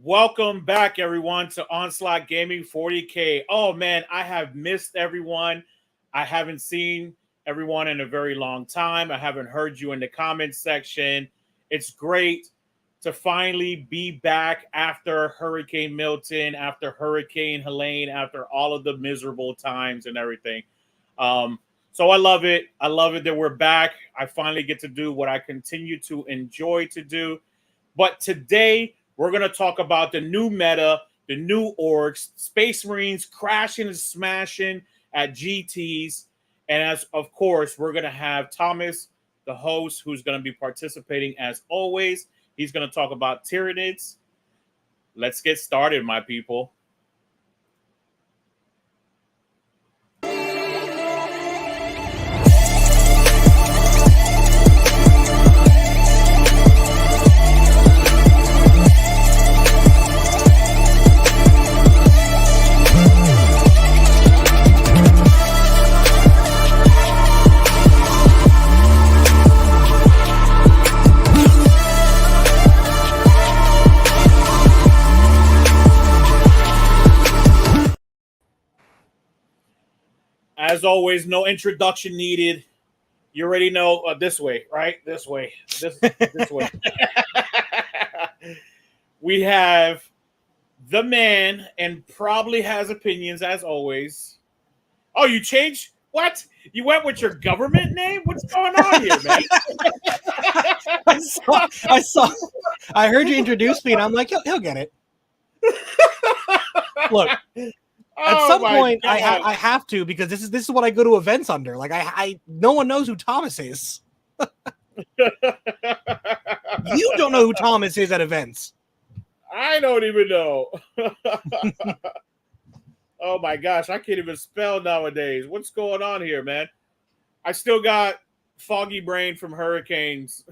Welcome back, everyone, to Onslaught Gaming 40K. Oh, man, I have missed everyone. I haven't seen everyone in a very long time. I haven't heard you in the comments section. It's great to finally be back after Hurricane Milton, after Hurricane Helene, after all of the miserable times and everything. So I love it. I love it that we're back. I finally get to do what I continue to enjoy to do. But today, we're going to talk about the new meta, the new orcs, Space Marines crashing and smashing at GTs. And as of course, we're going to have Thomas, the host, who's going to be participating as always. He's going to talk about Tyranids. Let's get started, my people. As always, no introduction needed. You already know this way, right? This way. This way. We have the man, and probably has opinions as always. Oh, you changed? What? You went with your government name? What's going on here, man? I heard you introduce me, and I'm like, he'll get it. Look, at some point, I have to, because this is what I go to events under. Like, I no one knows who Thomas is. You don't know who Thomas is at events. I don't even know. Oh my gosh, I can't even spell nowadays. What's going on here, man? I still got foggy brain from hurricanes.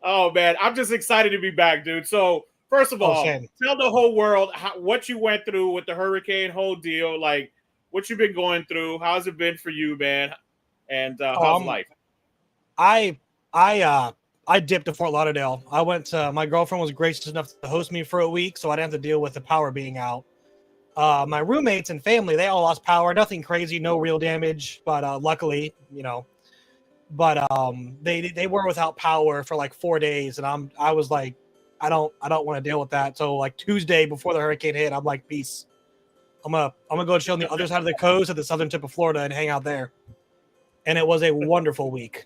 Oh man, I'm just excited to be back, dude. So first of all, tell the whole world what you went through with the hurricane whole deal, like what you've been going through. How's it been for you, man? And how's life? I dipped to Fort Lauderdale. I went to, my girlfriend was gracious enough to host me for a week, so I didn't have to deal with the power being out. My roommates and family, they all lost power. Nothing crazy, no real damage, but luckily, you know. But they were without power for like 4 days, and I was like, I don't want to deal with that. So like Tuesday before the hurricane hit, I'm like, peace. I'm gonna go chill on the other side of the coast at the southern tip of Florida and hang out there. And it was a wonderful week.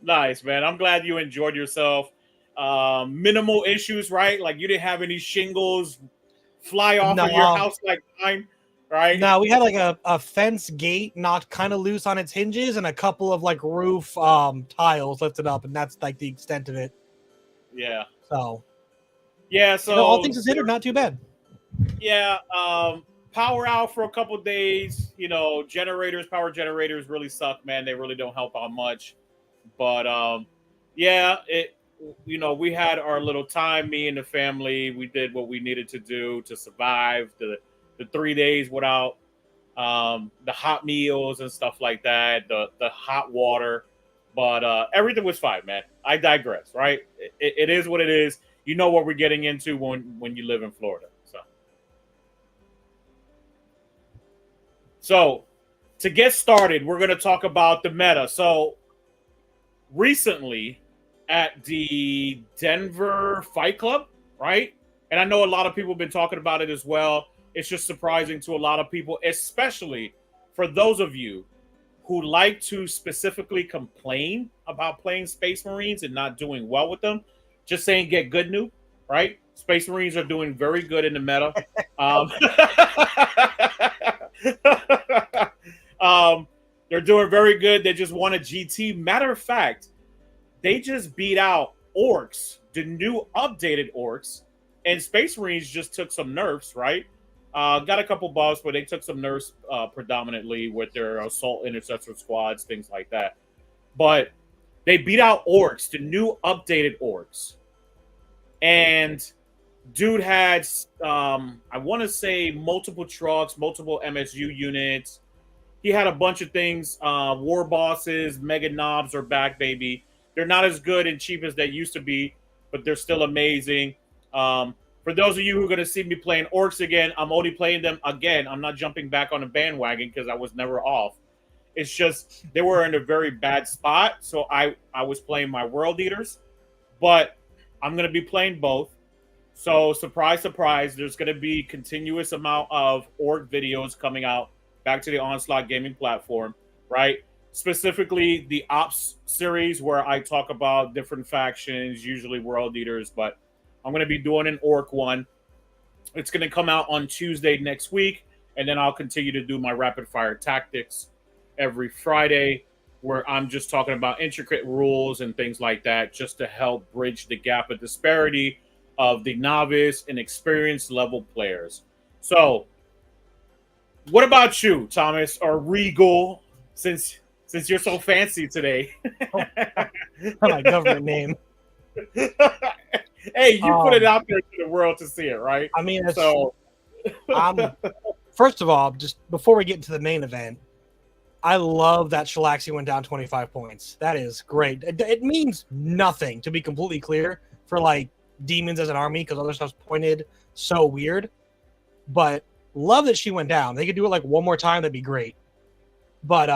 Nice, man. I'm glad you enjoyed yourself. Minimal issues, right? Like you didn't have any shingles fly off of your house like mine, right? No, we had like a fence gate knocked kind of loose on its hinges and a couple of like roof tiles lifted up, and that's like the extent of it. Yeah. So. Yeah. So all things considered, not too bad. Yeah. Power out for a couple of days. You know, power generators really suck, man. They really don't help out much. But yeah, we had our little time, me and the family. We did what we needed to do to survive the 3 days without the hot meals and stuff like that, the hot water. But everything was fine, man. I digress, right? It is what it is. You know what we're getting into when you live in Florida. So to get started, we're going to talk about the meta. So recently at the Denver Fight Club, right? And I know a lot of people have been talking about it as well. It's just surprising to a lot of people, especially for those of you who like to specifically complain about playing Space Marines and not doing well with them. Just saying, get good new, right? Space Marines are doing very good in the meta. They're doing very good. They just won a GT. Matter of fact, they just beat out orcs, the new updated orcs, and Space Marines just took some nerfs, right? Got a couple buffs, but they took some nerfs predominantly with their assault intercessor squads, things like that. But they beat out orcs, the new updated orcs. And dude had, I want to say, multiple trucks, multiple MSU units. He had a bunch of things. War bosses, mega knobs are back, baby. They're not as good and cheap as they used to be, but they're still amazing. For those of you who are going to see me playing orcs again, I'm only playing them again. I'm not jumping back on the bandwagon because I was never off. It's just they were in a very bad spot, so I was playing my world eaters, but I'm going to be playing both. So surprise, surprise, there's going to be continuous amount of orc videos coming out back to the Onslaught Gaming platform, right? Specifically the Ops series where I talk about different factions, usually world eaters, but I'm going to be doing an orc one. It's going to come out on Tuesday next week, and then I'll continue to do my rapid fire tactics every Friday, where I'm just talking about intricate rules and things like that, just to help bridge the gap of disparity of the novice and experienced level players. So, what about you, Thomas, or Regal, since you're so fancy today? My government name. Hey, you put it out there to the world to see it, right? I mean, so first of all, just before we get into the main event, I love that Shalaxi went down 25 points. That is great. It means nothing, to be completely clear, for like demons as an army, because other stuff's pointed so weird. But love that she went down. They could do it like one more time, that'd be great. But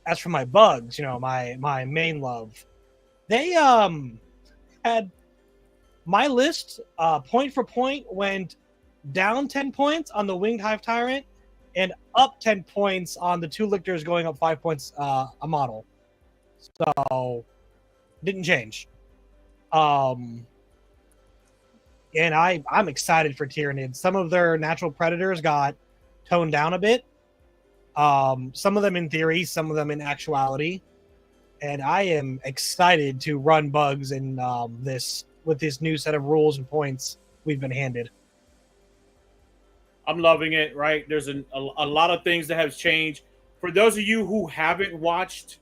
as for my bugs, you know, my main love, they had my list point for point went down 10 points on the Winged Hive Tyrant and up 10 points on the two lictors, going up 5 points a model. So didn't change. And I'm excited for Tyranids. Some of their natural predators got toned down a bit. Some of them in theory, some of them in actuality. And I am excited to run bugs in this new set of rules and points we've been handed. I'm loving it, right? There's a lot of things that have changed. For those of you who haven't watched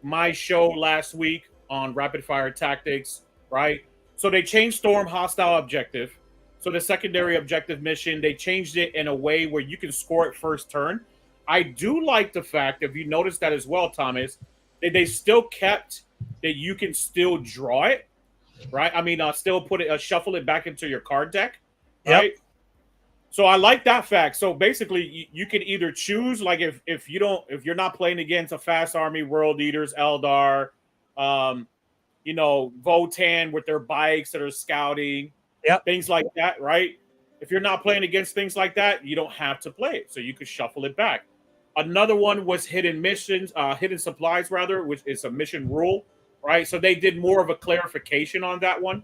my show last week on Rapid Fire Tactics, right? So they changed Storm Hostile Objective. So the secondary objective mission, they changed it in a way where you can score it first turn. I do like the fact, if you noticed that as well, Thomas, that they still kept that you can still draw it, right? I mean, still put it, shuffle it back into your card deck, right? Yep. So I like that fact. So basically, you can either choose, like if you're not playing against a fast army, world eaters, Eldar, you know, Votan with their bikes that are scouting, things like that, right? If you're not playing against things like that, you don't have to play it. So you could shuffle it back. Another one was hidden missions, hidden supplies rather, which is a mission rule, right? So they did more of a clarification on that one.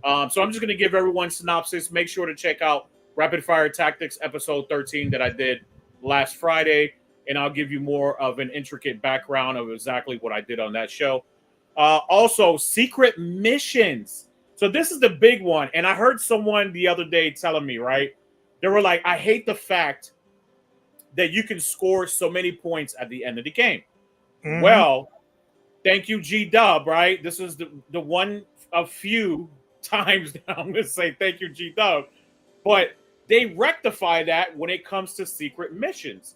So I'm just going to give everyone synopsis. Make sure to check out Rapid Fire Tactics episode 13 that I did last Friday, and I'll give you more of an intricate background of exactly what I did on that show. Also, secret missions. So this is the big one, and I heard someone the other day telling me, right? They were like, I hate the fact that you can score so many points at the end of the game. Mm-hmm. Well, thank you, G-Dub, right? This is the one of few times that I'm going to say thank you, G-Dub. But they rectify that when it comes to secret missions.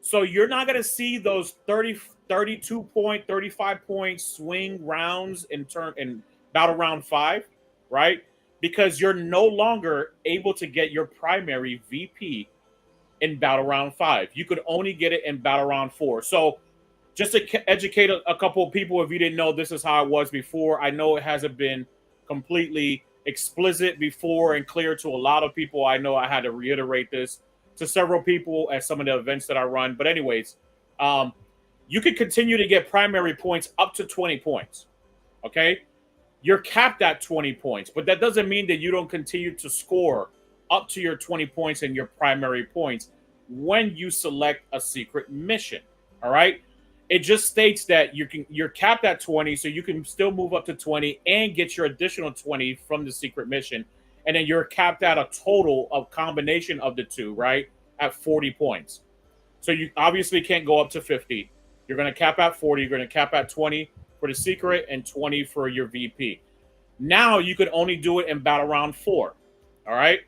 So you're not going to see those 32 point, 35 point swing rounds in battle round 5, right? Because you're no longer able to get your primary VP in battle round 5. You could only get it in battle round 4. So just to educate a couple of people, if you didn't know, this is how it was before. I know it hasn't been completely explicit before and clear to a lot of people. I know I had to reiterate this to several people at some of the events that I run. But anyways, you can continue to get primary points up to 20 points. Okay? You're capped at 20 points, but that doesn't mean that you don't continue to score up to your 20 points and your primary points when you select a secret mission. All right? It just states that you're capped at 20, so you can still move up to 20 and get your additional 20 from the secret mission. And then you're capped at a total of combination of the two, right? At 40 points. So you obviously can't go up to 50. You're going to cap at 40. You're going to cap at 20 for the secret and 20 for your VP. Now you could only do it in battle round 4. All right?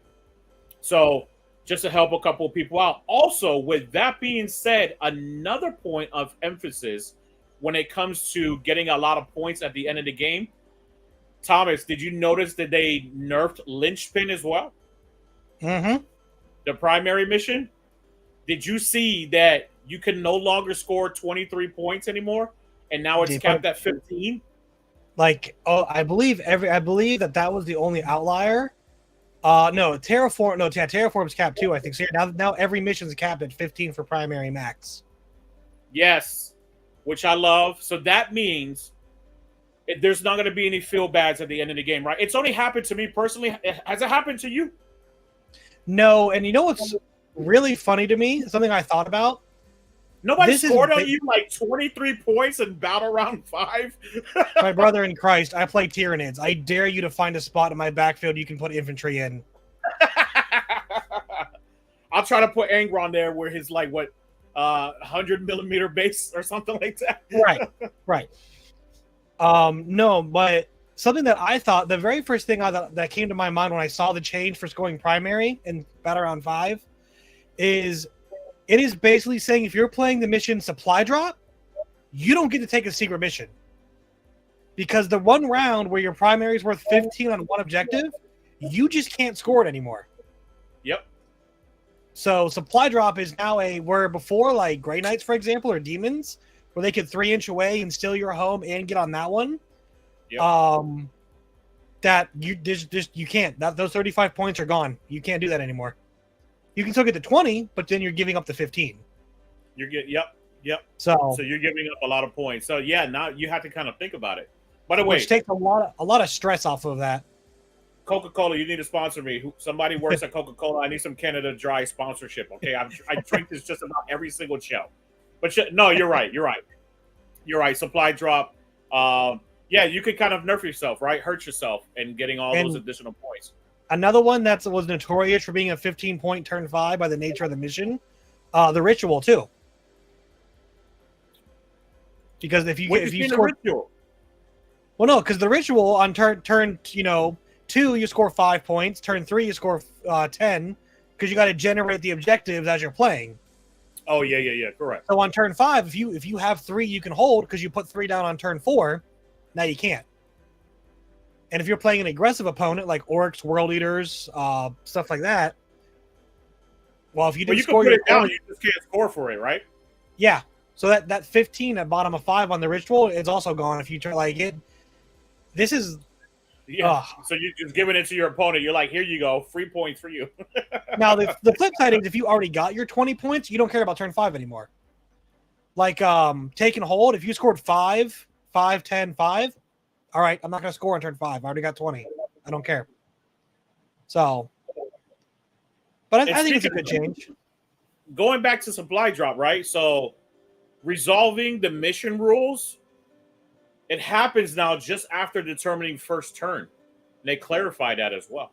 So just to help a couple of people out. Also, with that being said, another point of emphasis when it comes to getting a lot of points at the end of the game, Thomas, did you notice that they nerfed Linchpin as well? Mm-hmm. The primary mission. Did you see that you can no longer score 23 points anymore, and now it's capped at 15? Like, I believe that was the only outlier. No, Terraform's capped too, I think. So now every mission's capped at 15 for primary max. Yes, which I love. So that means there's not going to be any feel bads at the end of the game, right? It's only happened to me personally. Has it happened to you? No, and you know what's really funny to me? Something I thought about. Nobody scored on you like 23 points in Battle Round 5? My brother in Christ, I play Tyranids. I dare you to find a spot in my backfield you can put infantry in. I'll try to put Angron there where his, 100mm base or something like that. Right. No, but something that I thought, the very first thing that came to my mind when I saw the change for scoring primary in Battle Round 5 is it is basically saying if you're playing the mission supply drop, you don't get to take a secret mission. Because the one round where your primary is worth 15 on one objective, you just can't score it anymore. Yep. So supply drop is now where before, like Grey Knights, for example, or Demons, where they could 3-inch away and steal your home and get on that one. Yep. That you can't. Those 35 points are gone. You can't do that anymore. You can still get to 20, but then you're giving up the 15. Yep. So you're giving up a lot of points. So yeah, now you have to kind of think about it. By the way, which takes a lot of stress off of that. Coca-Cola, you need to sponsor me. Somebody works at Coca-Cola. I need some Canada Dry sponsorship. Okay, I drink this just about every single show. But no, you're right. You're right. Supply drop. Yeah, you could kind of nerf yourself, right? Hurt yourself and getting all those additional points. Another one that was notorious for being a 15-point turn 5 by the nature of the mission, the ritual too. Because if you score ritual? Well, no, because the ritual on turn 2 you score 5 points. Turn 3 you score 10 because you got to generate the objectives as you're playing. Oh yeah, correct. So on turn 5, if you have 3 you can hold because you put 3 down on turn 4. Now you can't. And if you're playing an aggressive opponent like Orcs, World Eaters, stuff like that, well, if you didn't score put it down, you just can't score for it, right? Yeah. So that 15 at bottom of 5 on the ritual is also gone if you try like it. This is So you're just giving it to your opponent. You're like, here you go, free points for you. Now the flip side is if you already got your 20 points, you don't care about turn 5 anymore. Like take and hold. If you scored 5, 10, 5. All right, I'm not going to score on turn 5. I already got 20. I don't care. So, but I think it's a good change. Going back to supply drop, right? So, resolving the mission rules, it happens now just after determining first turn. And they clarify that as well.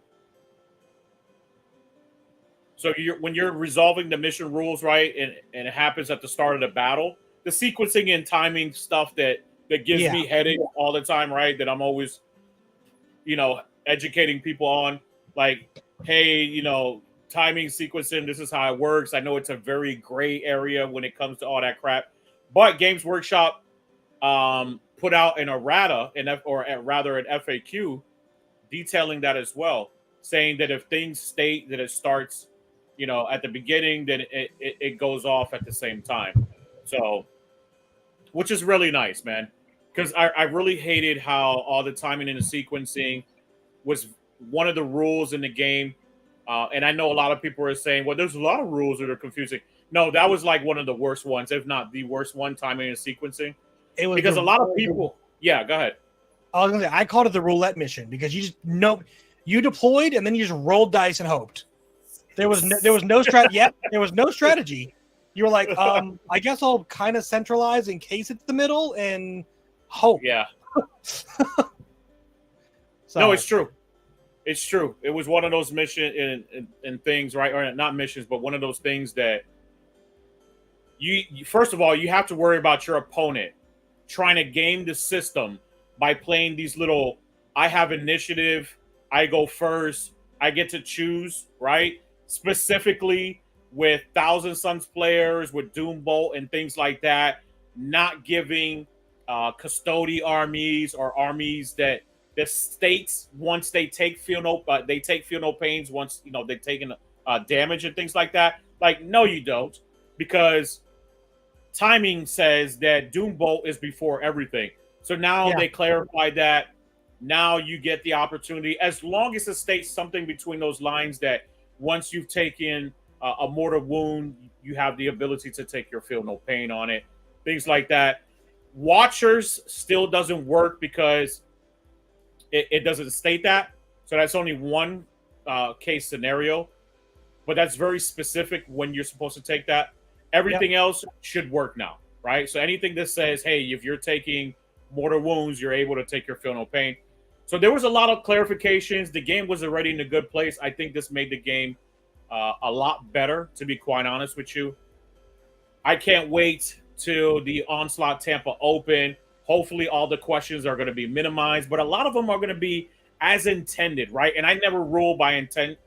So, when you're resolving the mission rules, right, and it happens at the start of the battle, the sequencing and timing stuff that gives me headache all the time, right? That I'm always, educating people on. Like, hey, timing, sequencing, this is how it works. I know it's a very gray area when it comes to all that crap. But Games Workshop put out an errata, rather an FAQ, detailing that as well, saying that if things state that it starts, at the beginning, then it goes off at the same time. So, which is really nice, man. Because I really hated how all the timing and the sequencing was one of the rules in the game. And I know a lot of people are saying, well, there's a lot of rules that are confusing. No, that was like one of the worst ones, if not the worst one, timing and sequencing. It was because a lot of people... Yeah, go ahead. I was going to say, I called it the roulette mission because you deployed and then you just rolled dice and hoped. There was no strategy. Yeah, there was no strategy. You were like, I guess I'll kind of centralize in case it's the middle and hope. Yeah. No, it's true. It's true. It was one of those mission and things, right? Or not missions, but one of those things that you first of all, you have to worry about your opponent trying to game the system by playing these little, I have initiative, I go first, I get to choose, right? Specifically with Thousand Suns players, with Doombolt and things like that, not giving custody armies or armies that the states, once they take feel no pains once they've taken damage and things like that. Like, no, you don't, because timing says that Doom Bolt is before everything. So now Yeah. they clarify that. Now you get the opportunity, as long as it states something between those lines, that once you've taken a mortal wound, you have the ability to take your feel no pain on it, things like that. Watchers still doesn't work because it doesn't state that. So that's only one case scenario, but that's very specific when you're supposed to take that. Everything else should work now, right? So anything that says, hey, if you're taking mortal wounds, you're able to take your feel no pain. So there was a lot of clarifications. The game was already in a good place. I think this made the game a lot better, to be quite honest with you. I can't wait till the Onslaught Tampa Open. Hopefully all the questions are going to be minimized, but a lot of them are going to be as intended, right? And I never rule by intent,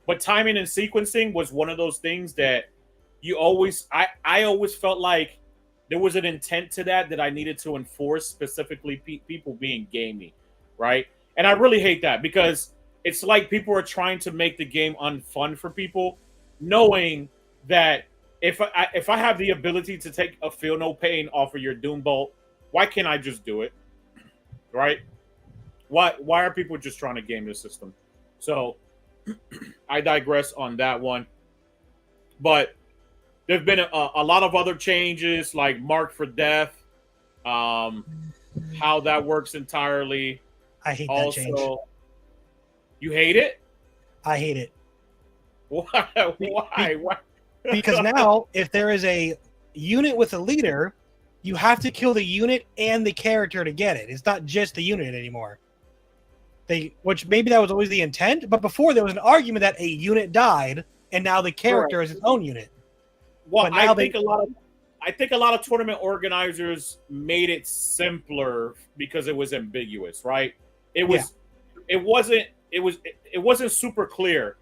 but timing and sequencing was one of those things that I always felt like there was an intent to that I needed to enforce, specifically people being gamey, right? And I really hate that, because it's like people are trying to make the game unfun for people, knowing that if I have the ability to take a feel no pain off of your Doom Bolt, why can't I just do it, right? Why are people just trying to game the system? So I digress on that one. But there've been a lot of other changes, like Mark for Death, how that works entirely. I hate that change. You hate it? I hate it. Why? Why? Because now, if there is a unit with a leader, you have to kill the unit and the character to get it. It's not just the unit anymore. Which maybe that was always the intent, but before there was an argument that a unit died, and now the character is its own unit. Well, I think a lot of tournament organizers made it simpler because it was ambiguous, right? It wasn't super clear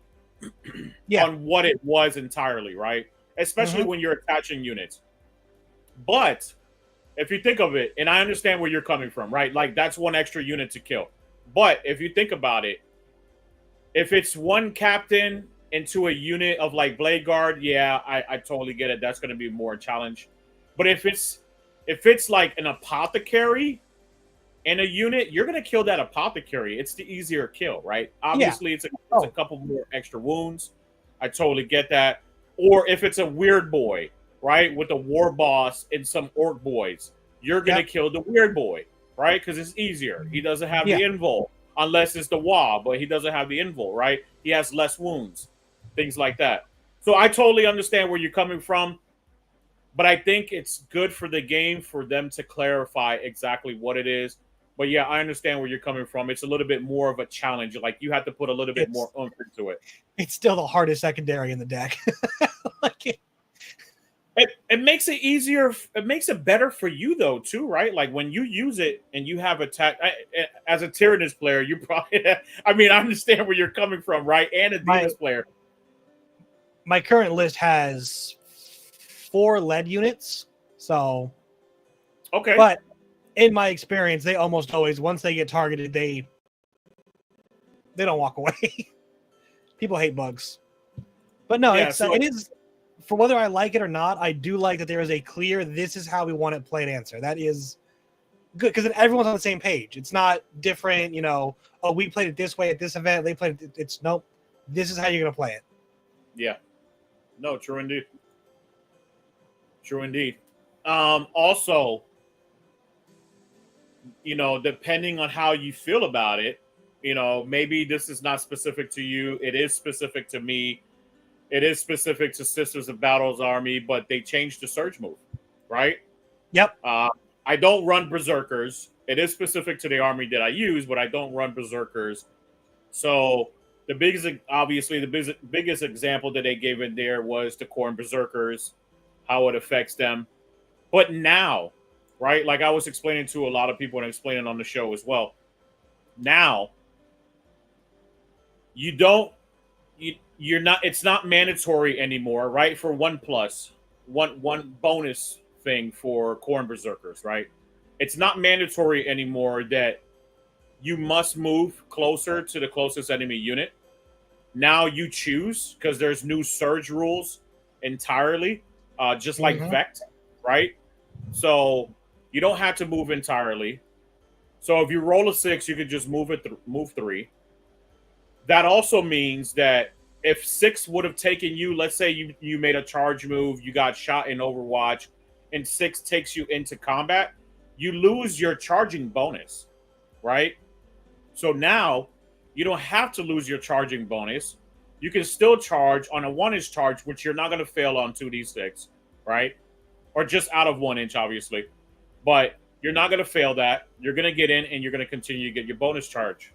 on what it was entirely, right? Especially when you're attaching units. But if you think of it, and I understand where you're coming from, right? Like, that's one extra unit to kill. But if you think about it, if it's one captain into a unit of like Blade Guard, yeah, I totally get it. That's going to be more a challenge. But if it's like an apothecary in a unit, you're going to kill that apothecary. It's the easier kill, right? Obviously, it's a couple more extra wounds. I totally get that. Or if it's a weird boy, right, with a war boss and some orc boys, you're going to kill the weird boy, right? Because it's easier. He doesn't have the invul, unless it's the WA, but he doesn't have the invul, right? He has less wounds, things like that. So I totally understand where you're coming from, but I think it's good for the game for them to clarify exactly what it is. But yeah, I understand where you're coming from. It's a little bit more of a challenge. Like, you have to put a little bit more oomph into it. It's still the hardest secondary in the deck. It makes it easier. It makes it better for you, though, too, right? Like, when you use it and you have attack as a Tyrannus player, you probably. I mean, I understand where you're coming from, right? And a Demon's player. My current list has 4 lead units, so okay. But in my experience, they almost always, once they get targeted, they don't walk away. People hate bugs, but no, it is. For whether I like it or not, I do like that there is a clear, this is how we want it played answer. That is good, because then everyone's on the same page. It's not different, we played it this way at this event, they played it. It's nope. This is how you're going to play it. Yeah. No, true indeed. True indeed. Also, depending on how you feel about it, maybe this is not specific to you. It is specific to me. It is specific to Sisters of Battle's army, but they changed the surge move, right? Yep. I don't run Berserkers. It is specific to the army that I use, but I don't run Berserkers. So the biggest example that they gave in there was the Khorne Berserkers, how it affects them. But now, right, like I was explaining to a lot of people and explaining on the show as well, now you're not, it's not mandatory anymore, right? For one bonus thing for Khorne Berserkers, right? It's not mandatory anymore that you must move closer to the closest enemy unit. Now you choose, because there's new surge rules entirely, just like Mhm. Vect, right? So you don't have to move entirely. So if you roll a 6, you could just move 3. That also means that if 6 would have taken you, let's say you made a charge move, you got shot in Overwatch, and 6 takes you into combat, you lose your charging bonus, right? So now you don't have to lose your charging bonus. You can still charge on a 1-inch charge, which you're not going to fail on 2d6, right? Or just out of 1 inch, obviously. But you're not going to fail that. You're going to get in, and you're going to continue to get your bonus charge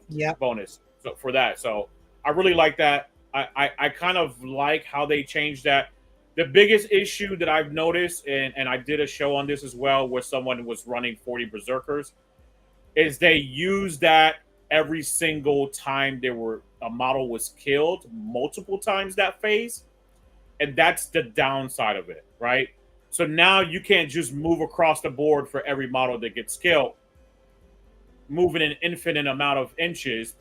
Yeah. bonus for that. So I really like that. I kind of like how they changed that. The biggest issue that I've noticed, and I did a show on this as well, where someone was running 40 Berserkers, is they use that every single time a model was killed, multiple times that phase, and that's the downside of it, right? So now you can't just move across the board for every model that gets killed, moving an infinite amount of inches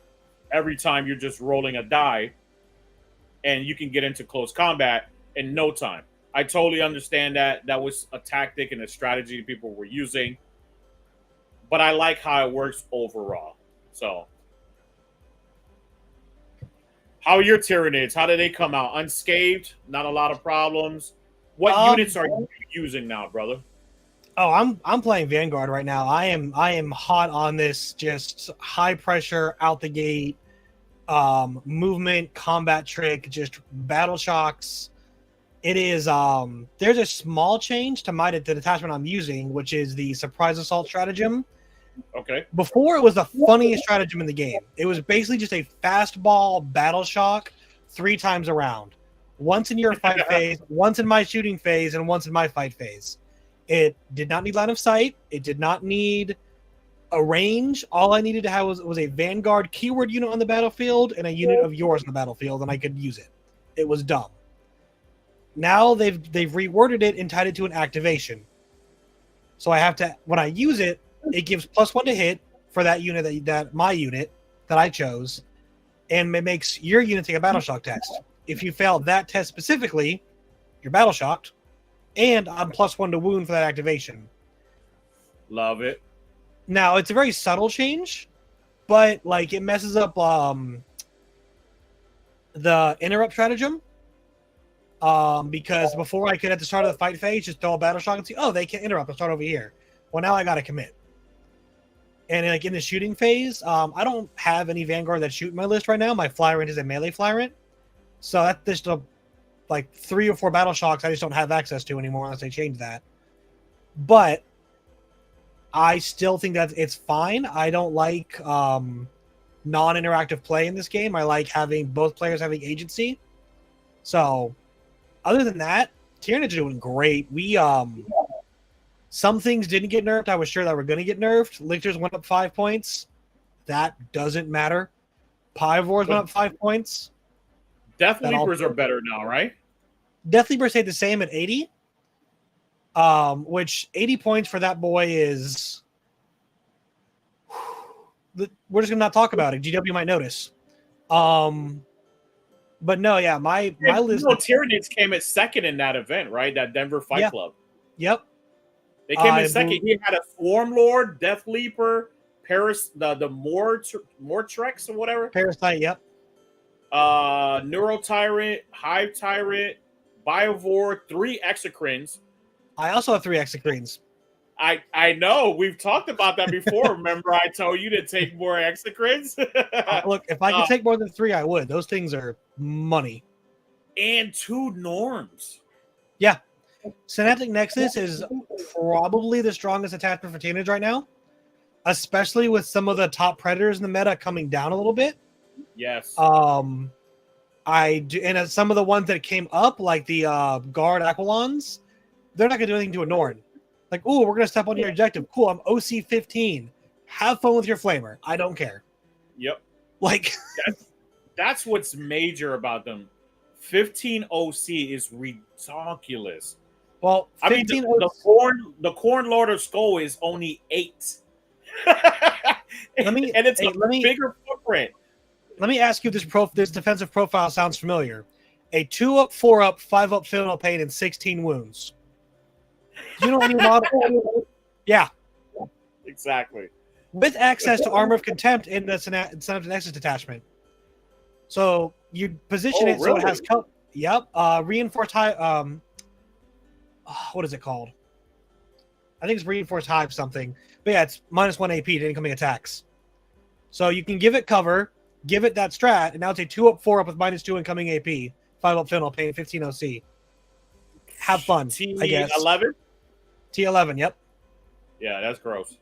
every time you're just rolling a die, and you can get into close combat in no time. I totally understand that that was a tactic and a strategy people were using, but I like how it works overall. So, how are your Tyranids? How did they come out? Unscathed? Not a lot of problems? What units are you using now, brother? Oh, I'm playing Vanguard right now. I am hot on this just high pressure out the gate movement combat trick, just battle shocks. It is there's a small change to the detachment I'm using, which is the surprise assault stratagem. Okay. Before, it was the funniest stratagem in the game. It was basically just a fastball battle shock 3 times around. Once in your fight phase, once in my shooting phase, and once in my fight phase. It did not need line of sight. It did not need a range. All I needed to have was a Vanguard keyword unit on the battlefield and a unit of yours on the battlefield, and I could use it. It was dumb. Now they've reworded it and tied it to an activation. So I have to, when I use it, it gives +1 to hit for that unit that my unit that I chose, and it makes your unit take a battle shock test. If you fail that test specifically, you're battle shocked, and I'm +1 to wound for that activation. Love it. Now it's a very subtle change, but like it messes up the interrupt stratagem. Because before I could at the start of the fight phase just throw a battle shock and see, oh, they can't interrupt, I'll start over here. Well, now I gotta commit. And like in the shooting phase, I don't have any Vanguard that shoot in my list right now. My Flyrant is a melee Flyrant. So that's just like 3 or 4 battle shocks I just don't have access to anymore unless they change that. But I still think that it's fine. I don't like non-interactive play in this game. I like having both players having agency. So other than that, Tyranid are doing great. We some things didn't get nerfed. I was sure that were going to get nerfed. Lictors went up 5 points. That doesn't matter. Pyvors went up 5 points. Death Leapers are better now, right? Death Leapers stayed the same at 80. Which 80 points for that boy is... We're just going to not talk about it. GW might notice. But no, yeah, my list... No, Tyranids came at second in that event, right? That Denver Fight Club. Yep. They came in second. He had a Swarm Lord, Death Leaper, Paris, the Mortrex or whatever. Parasite, yep. Neuro Tyrant, Hive Tyrant, Biovore, 3 Exocrines. I also have 3 Exocrines. I know. We've talked about that before. Remember, I told you to take more Exocrines? Look, if I could take more than 3, I would. Those things are money. And 2 Norms. Yeah. Synaptic Nexus is probably the strongest attachment for teenage right now, especially with some of the top predators in the meta coming down a little bit. Yes. I do, and some of the ones that came up, like the Guard Aquilons, they're not going to do anything to a Norn. Like, ooh, we're going to step on your objective. Cool, I'm OC 15. Have fun with your flamer. I don't care. Yep. Like, that's what's major about them. 15 OC is ridiculous. Well, I mean, the Corn Lord of Skull is only 8. Let me and it's hey, a bigger footprint. let me ask you this defensive profile sounds familiar. A 2-up, 4-up, 5-up fatal pain and 16 wounds. Do you know any model? Yeah. Exactly. With access to Armor of Contempt in the Synapse Nexus detachment. So you position it so it has reinforced high what is it called? I think it's reinforced hive something. But yeah, it's -1 AP to incoming attacks. So you can give it cover, give it that strat, and now it's a 2-up, 4-up with -2 incoming AP, 5-up fatal pain, 15 OC. Have fun, I guess. T11? T11, yep. Yeah, that's gross.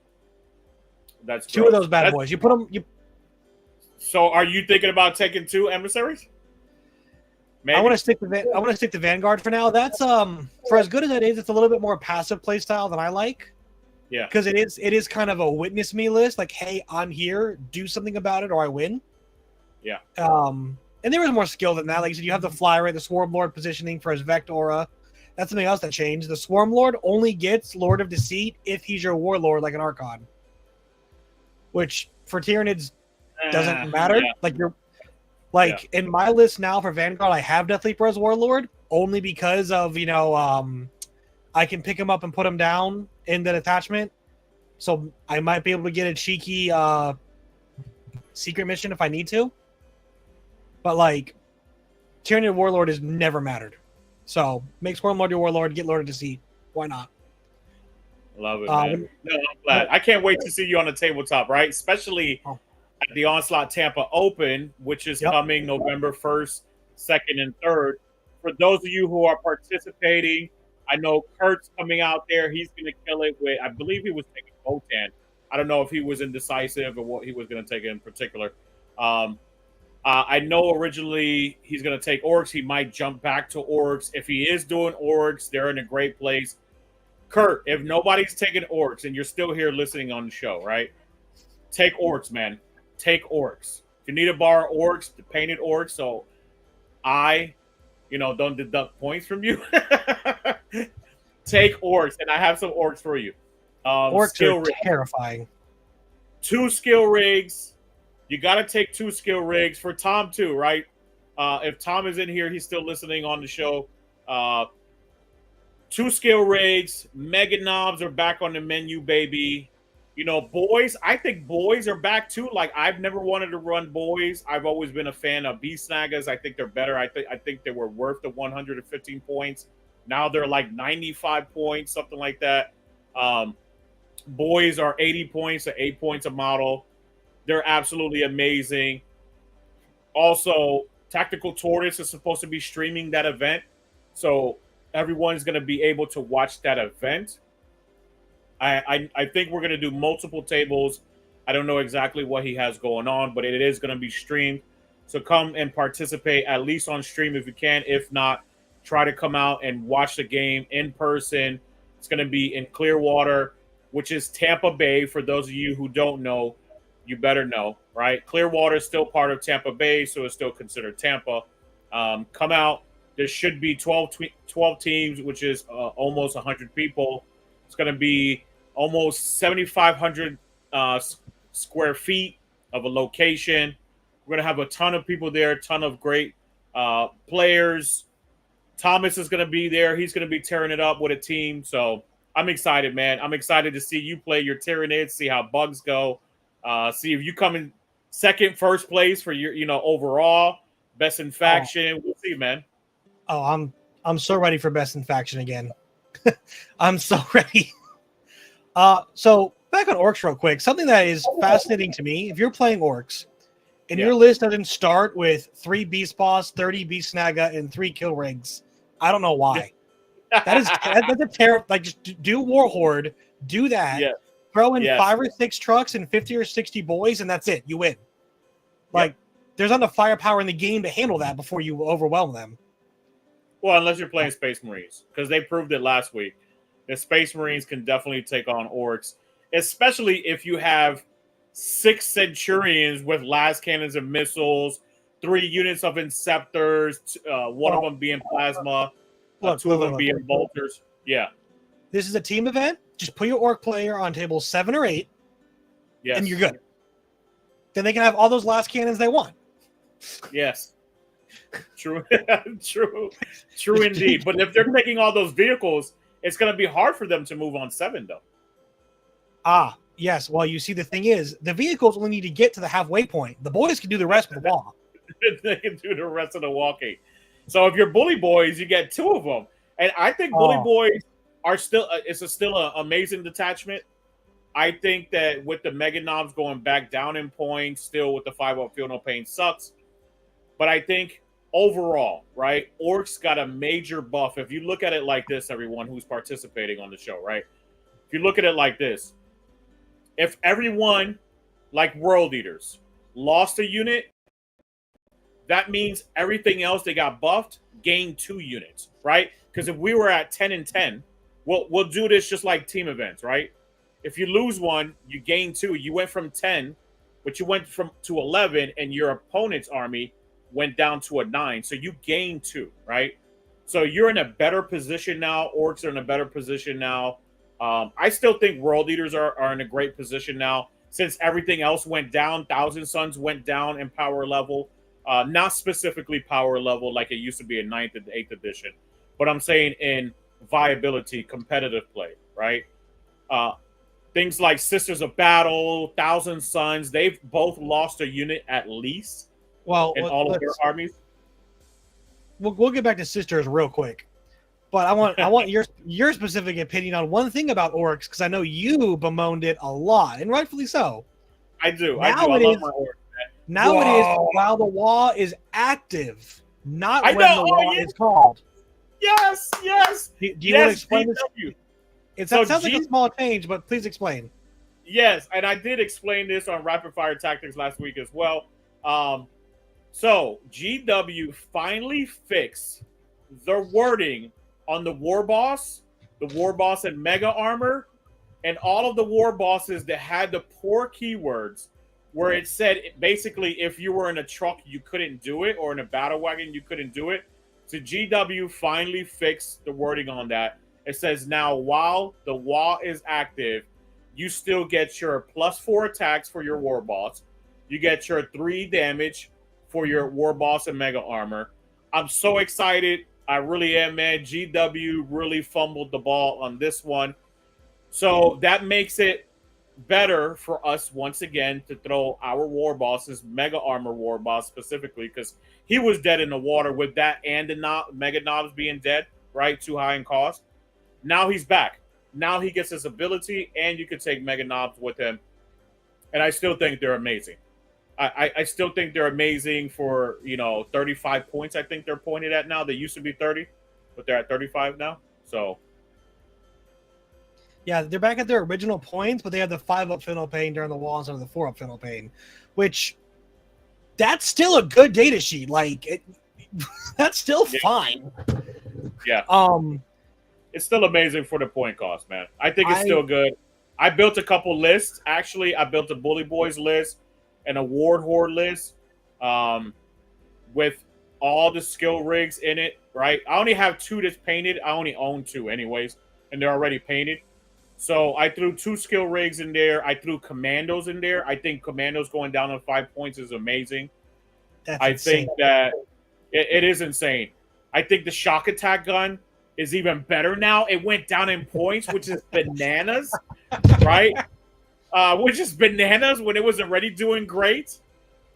That's two gross. of those bad boys. You put them. So, are you thinking about taking 2 emissaries? Maybe? I want to stick to Vanguard for now. That's for as good as it is, it's a little bit more passive playstyle than I like. Yeah. Because it is kind of a witness me list. Like, hey, I'm here. Do something about it, or I win. Yeah. And there is more skill than that. Like you said, you have the fly rate, the Swarm Lord positioning for his Vect Aura. That's something else that changed. The Swarm Lord only gets Lord of Deceit if he's your Warlord, like an Archon. Which for Tyranids doesn't matter. Yeah. Like you're in my list now for Vanguard, I have Death Leaper as Warlord only because of I can pick him up and put him down in the detachment. So I might be able to get a cheeky secret mission if I need to. But like Tyranid Warlord has never mattered. So make Swarm Lord your Warlord, get Lord of Deceit. Why not? Love it, man. No, I'm glad. I can't wait to see you on the tabletop, right? Especially at the Onslaught Tampa Open, which is coming November 1st, 2nd, and 3rd. For those of you who are participating, I know Kurt's coming out there. He's going to kill it with, I believe he was taking Votan. I don't know if he was indecisive or what he was going to take in particular. I know originally he's going to take Orcs. He might jump back to Orcs. If he is doing Orcs, they're in a great place. Kurt, if nobody's taking Orcs and you're still here listening on the show, right? Take Orcs, man. Take Orcs. If you need to borrow Orcs, the painted Orcs, so I, don't deduct points from you. Take Orcs, and I have some Orcs for you. Orcs are terrifying. 2 skill rigs. You got to take 2 skill rigs for Tom too, right? If Tom is in here, he's still listening on the show. 2 skill rigs. Mega knobs are back on the menu, baby. Boys, I think boys are back too. Like, I've never wanted to run boys. I've always been a fan of beast snaggers. I think they're better. I think they were worth the 115 points. Now they're like 95 points, something like that. Boys are 80 points, or 8 points a model. They're absolutely amazing. Also, Tactical Tortoise is supposed to be streaming that event. So everyone's going to be able to watch that event. I think we're going to do multiple tables. I don't know exactly what he has going on, but it is going to be streamed. So come and participate, at least on stream if you can. If not, try to come out and watch the game in person. It's going to be in Clearwater, which is Tampa Bay. For those of you who don't know, you better know, right? Clearwater is still part of Tampa Bay, so it's still considered Tampa. Come out. There should be 12 teams, which is almost 100 people. It's going to be almost 7,500 square feet of a location. We're going to have a ton of people there, a ton of great players. Thomas is going to be there. He's going to be tearing it up with a team. So I'm excited, man. I'm excited to see you play your Tyranids, see how bugs go, see if you come in second, first place for your, overall best in faction. We'll see, man. Oh, I'm so ready for best in faction again. I'm so ready. So back on Orcs real quick. Something that is fascinating to me, if you're playing Orcs and your list doesn't start with 3 Beast Boss, 30 Beast Snagga, and 3 Kill Rigs, I don't know why. that's a terrible. Like, just do Warhorde, do that. Yeah. Throw in 5 or 6 trucks and 50 or 60 boys, and that's it. You win. Like, there's not enough firepower in the game to handle that before you overwhelm them. Well, unless you're playing Space Marines, because they proved it last week. The Space Marines can definitely take on Orcs, especially if you have 6 Centurions with las cannons and missiles, 3 units of Inceptors, one of them being Plasma, 2 of them being Bolters. Yeah. This is a team event. Just put your Orc player on table 7 or 8, and you're good. then they can have all those last cannons they want. Yes. True. True indeed. But if they're taking all those vehicles, it's going to be hard for them to move on 7, though. Ah, yes. Well, you see, the thing is, the vehicles only need to get to the halfway point. The boys can do the rest of the wall. They can do the rest of the walking. So if you're bully boys, you get 2 of them. And I think bully boys are still still an amazing detachment. I think that with the Mega Knobs going back down in points, still with the 5-up Feel No Pain sucks. But I think overall, right, Orcs got a major buff. If you look at it like this, everyone who's participating on the show, right? If you look at it like this, if everyone, like World Eaters, lost a unit, that means everything else they got buffed gained 2 units, right? Because if we were at 10 and 10, we'll do this just like team events, right? If you lose 1, you gain 2. You went from 10, but you went to 11, and your opponent's army went down to a 9. So you gained 2, right? So you're in a better position now. Orcs are in a better position now. I still think World Eaters are in a great position now. Since everything else went down, Thousand Suns went down in power level. Not specifically power level like it used to be in 9th and 8th edition. But I'm saying in viability, competitive play, right? Things like Sisters of Battle, Thousand Suns, they've both lost a unit at least in all of their armies. We'll get back to Sisters real quick. But I want your specific opinion on one thing about Orcs, because I know you bemoaned it a lot, and rightfully so. I do. I love my Orcs. Now it is while the wall is active, not when the wall is called. Yes. Do you want to explain this? It sounds like a small change, but please explain. Yes, and I did explain this on Rapid Fire Tactics last week as well. So GW finally fixed the wording on the War Boss and Mega Armor, and all of the War Bosses that had the poor keywords where it said basically if you were in a truck you couldn't do it, or in a battle wagon you couldn't do it. So GW finally fixed the wording on that. It says now while the wall is active, you still get your +4 attacks for your War Boss. You get your 3 damage for your War Boss and Mega Armor. I'm so excited. I really am, man. GW really fumbled the ball on this one. So that makes it better for us once again to throw our War Bosses, Mega Armor War Boss specifically, because he was dead in the water with that and the Mega Knobs being dead, right? Too high in cost. Now he's back. Now he gets his ability, and you can take Mega Knobs with him. And I still think they're amazing. I still think they're amazing for, 35 points. I think they're pointed at now. They used to be 30, but they're at 35 now. So, yeah, they're back at their original points, but they have the 5-up Fennel Pain during the wall instead of the 4-up Fennel Pain, which that's still a good data sheet. Like, that's still fine. Yeah. It's still amazing for the point cost, man. I think it's still good. I built a couple lists. Actually, I built a Bully Boys list and a Ward Horde list with all the skill rigs in it, right? I only have 2 that's painted. I only own 2 anyways, and they're already painted. So I threw 2 skill rigs in there. I threw commandos in there. I think commandos going down on 5 points is amazing. I think that it is insane. I think the shock attack gun is even better now. It went down in points, which is bananas, right? Which is bananas when it was already doing great.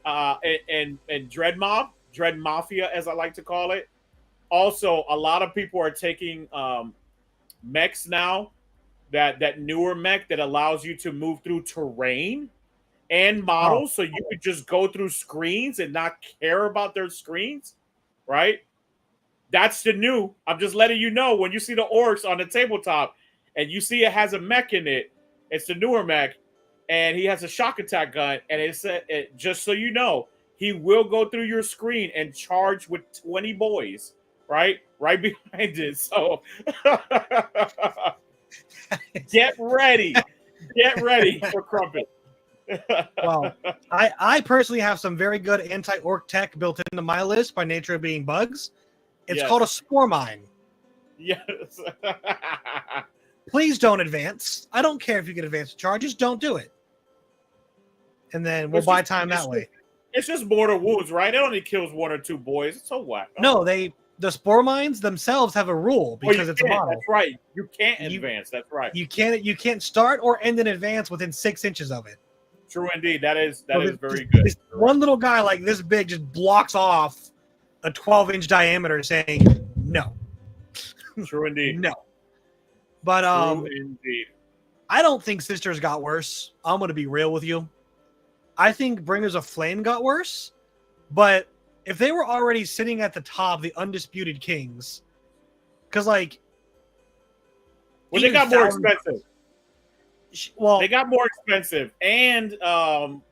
And Dread Mafia, as I like to call it. Also, a lot of people are taking mechs now, that newer mech that allows you to move through terrain and models, so you could just go through screens and not care about their screens, right? That's the new. I'm just letting you know, when you see the Orcs on the tabletop and you see it has a mech in it, it's the newer mech, and he has a shock attack gun, and just so you know, he will go through your screen and charge with 20 boys, right behind it. So get ready for Crumpet. Well, I personally have some very good anti-orc tech built into my list by nature of being bugs. It's called a spore mine. Yes. Please don't advance. I don't care if you get advanced charges. Don't do it. and then we'll buy time that way. It's just mortal wounds, right? It only kills 1 or 2 boys. So what? No, the spore mines themselves have a rule because it's a model. That's right. You can't advance. That's right. You can't start or end an advance within 6 inches of it. True indeed. That is very good. This one little guy like this big just blocks off a 12-inch diameter, saying no. True indeed. No. But True indeed. I don't think Sisters got worse. I'm gonna be real with you. I think Bringers of Flame got worse, but if they were already sitting at the top, the Undisputed Kings, because like, well, they got more expensive. Well, they got more expensive, and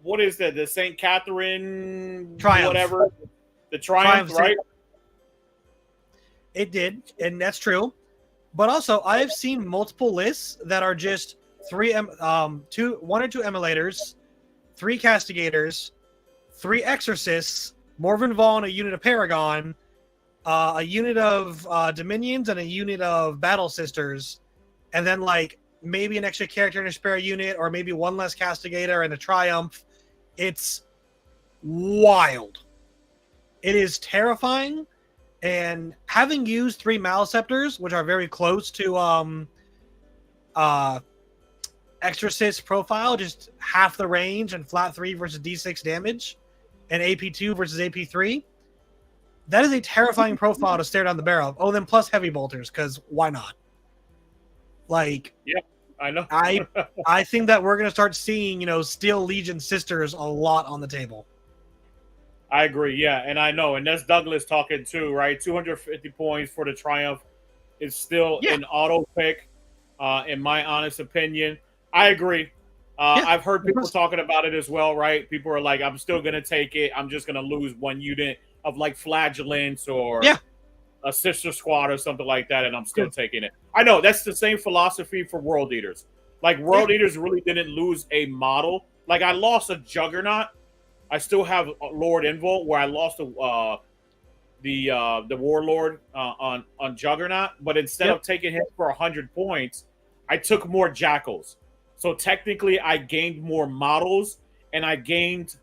what is that? The St. Catherine Triumph, whatever, the Triumph, right? It did, and that's true. But also, I've seen multiple lists that are just 1 or 2 emulators, 3 castigators, 3 exorcists, Morven Vaughn, a unit of Paragon, a unit of Dominions, and a unit of Battle Sisters, and then like maybe an extra character in a spare unit, or maybe 1 less castigator and a Triumph. It's wild. It is terrifying. And having used 3 Maleceptors, which are very close to Exorcist profile, just half the range and flat 3 versus D6 damage, and AP2 versus AP3, that is a terrifying profile to stare down the barrel of. Oh, then plus heavy bolters, because why not? Like, yeah, I know. I think that we're gonna start seeing, Steel Legion Sisters a lot on the table. I agree, yeah, and I know, and that's Douglas talking too, right? 250 points for the Triumph is still an auto pick, in my honest opinion. I agree. I've heard people talking about it as well, right? People are like, I'm still going to take it. I'm just going to lose 1 unit of like Flagellants or a Sister Squad or something like that, and I'm still taking it. I know, that's the same philosophy for World Eaters. Like, World Eaters really didn't lose a model. Like, I lost a Juggernaut. I still have Lord Invul, where I lost the Warlord on Juggernaut, but instead of taking him for 100 points, I took more Jackals. So technically, I gained more models, and I gained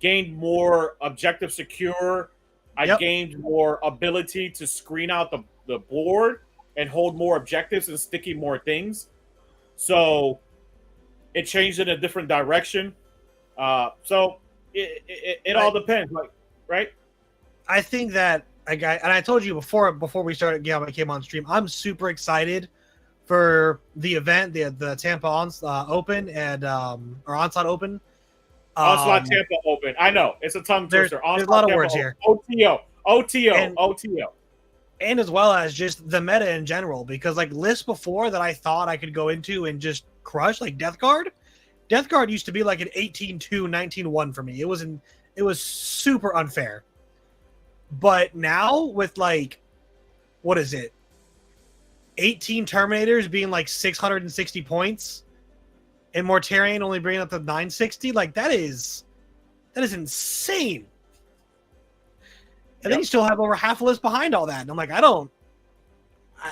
more objective secure. I gained more ability to screen out the board and hold more objectives and sticky more things. So it changed in a different direction. So it all depends, like, right? I think that and I told you before we started, I came on stream, I'm super excited for the event, the Tampa Open and or Onslaught Open. Onslaught Tampa Open. I know, it's a tongue twister. There's a lot of words here. OTO. And as well as just the meta in general, because like lists before that I thought I could go into and just crush, like Death Guard. Death Guard used to be like an 18-2, 19-1 for me. It was super unfair. But now with like, what is it? 18 Terminators being like 660 points, and Mortarion only bringing up to 960. Like that is insane. And then you still have over half a list behind all that. And I'm like,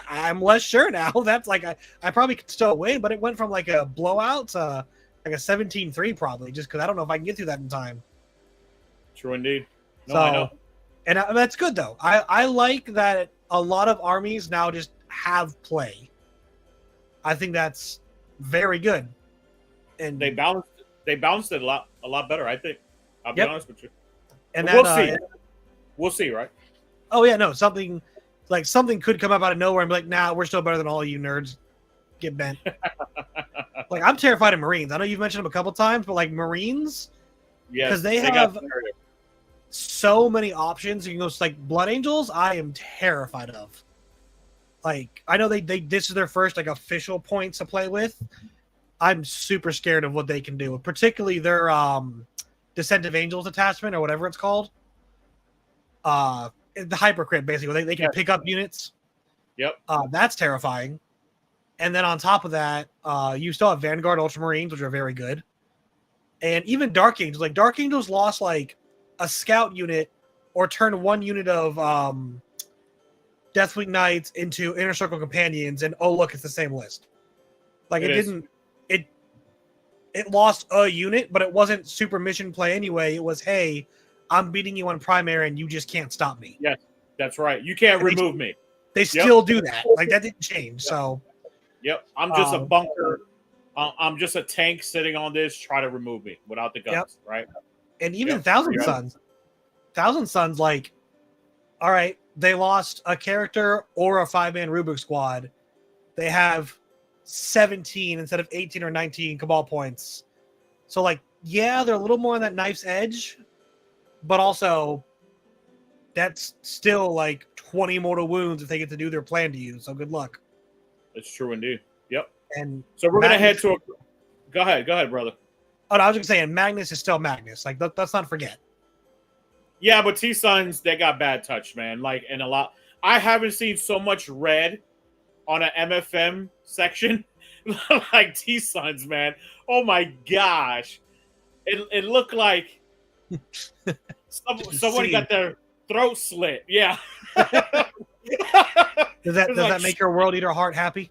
I'm less sure now. That's like, I probably could still win, but it went from like a blowout to like a 17-3 probably, just because I don't know if I can get through that in time. True indeed. No, so, I know. And that's good though. I like that a lot of armies now just have play. I think that's very good. And they balanced it a lot better, I think. I'll be honest with you. And we'll see. We'll see, right? Oh yeah, no, something could come up out of nowhere and be like, nah, we're still better than all you nerds. Get bent. Like, I'm terrified of Marines. I know you've mentioned them a couple times, but like Marines, because they have so many options. You can go like Blood Angels. I am terrified of. Like, I know they this is their first like official points to play with. I'm super scared of what they can do, particularly their Descent of Angels attachment or whatever it's called. The hypercrit, basically. They can pick up units. Yep. That's terrifying. And then on top of that, you still have Vanguard Ultramarines, which are very good. And even Dark Angels. Like, Dark Angels lost, like, a scout unit or turned 1 unit of Deathwing Knights into Inner Circle Companions, and, oh, look, it's the same list. Like, it lost a unit, but it wasn't super mission play anyway. It was, hey, I'm beating you on primary and you just can't stop me. Yes, that's right. You can't remove me. They still do that. Like, that didn't change. Yep. So, yep, I'm just a bunker. I'm just a tank sitting on this. Try to remove me without the guns, right? And even Thousand Suns, like, all right, they lost a character or a 5-man Rubik squad. They have 17 instead of 18 or 19 Cabal points. So, like, yeah, they're a little more on that knife's edge, but also that's still like 20 mortal wounds if they get to do their plan to you. So good luck. It's true indeed. Yep. And so we're gonna head to a. Go ahead, brother. Oh, no, I was just saying, Magnus is still Magnus. Like, let's not forget. Yeah, but T-Suns, they got bad touch, man. Like, and a lot. I haven't seen so much red on an MFM section like T-Suns, man. Oh my gosh, it looked like somebody got their throat slit. Yeah. Does that make your World Eater heart happy?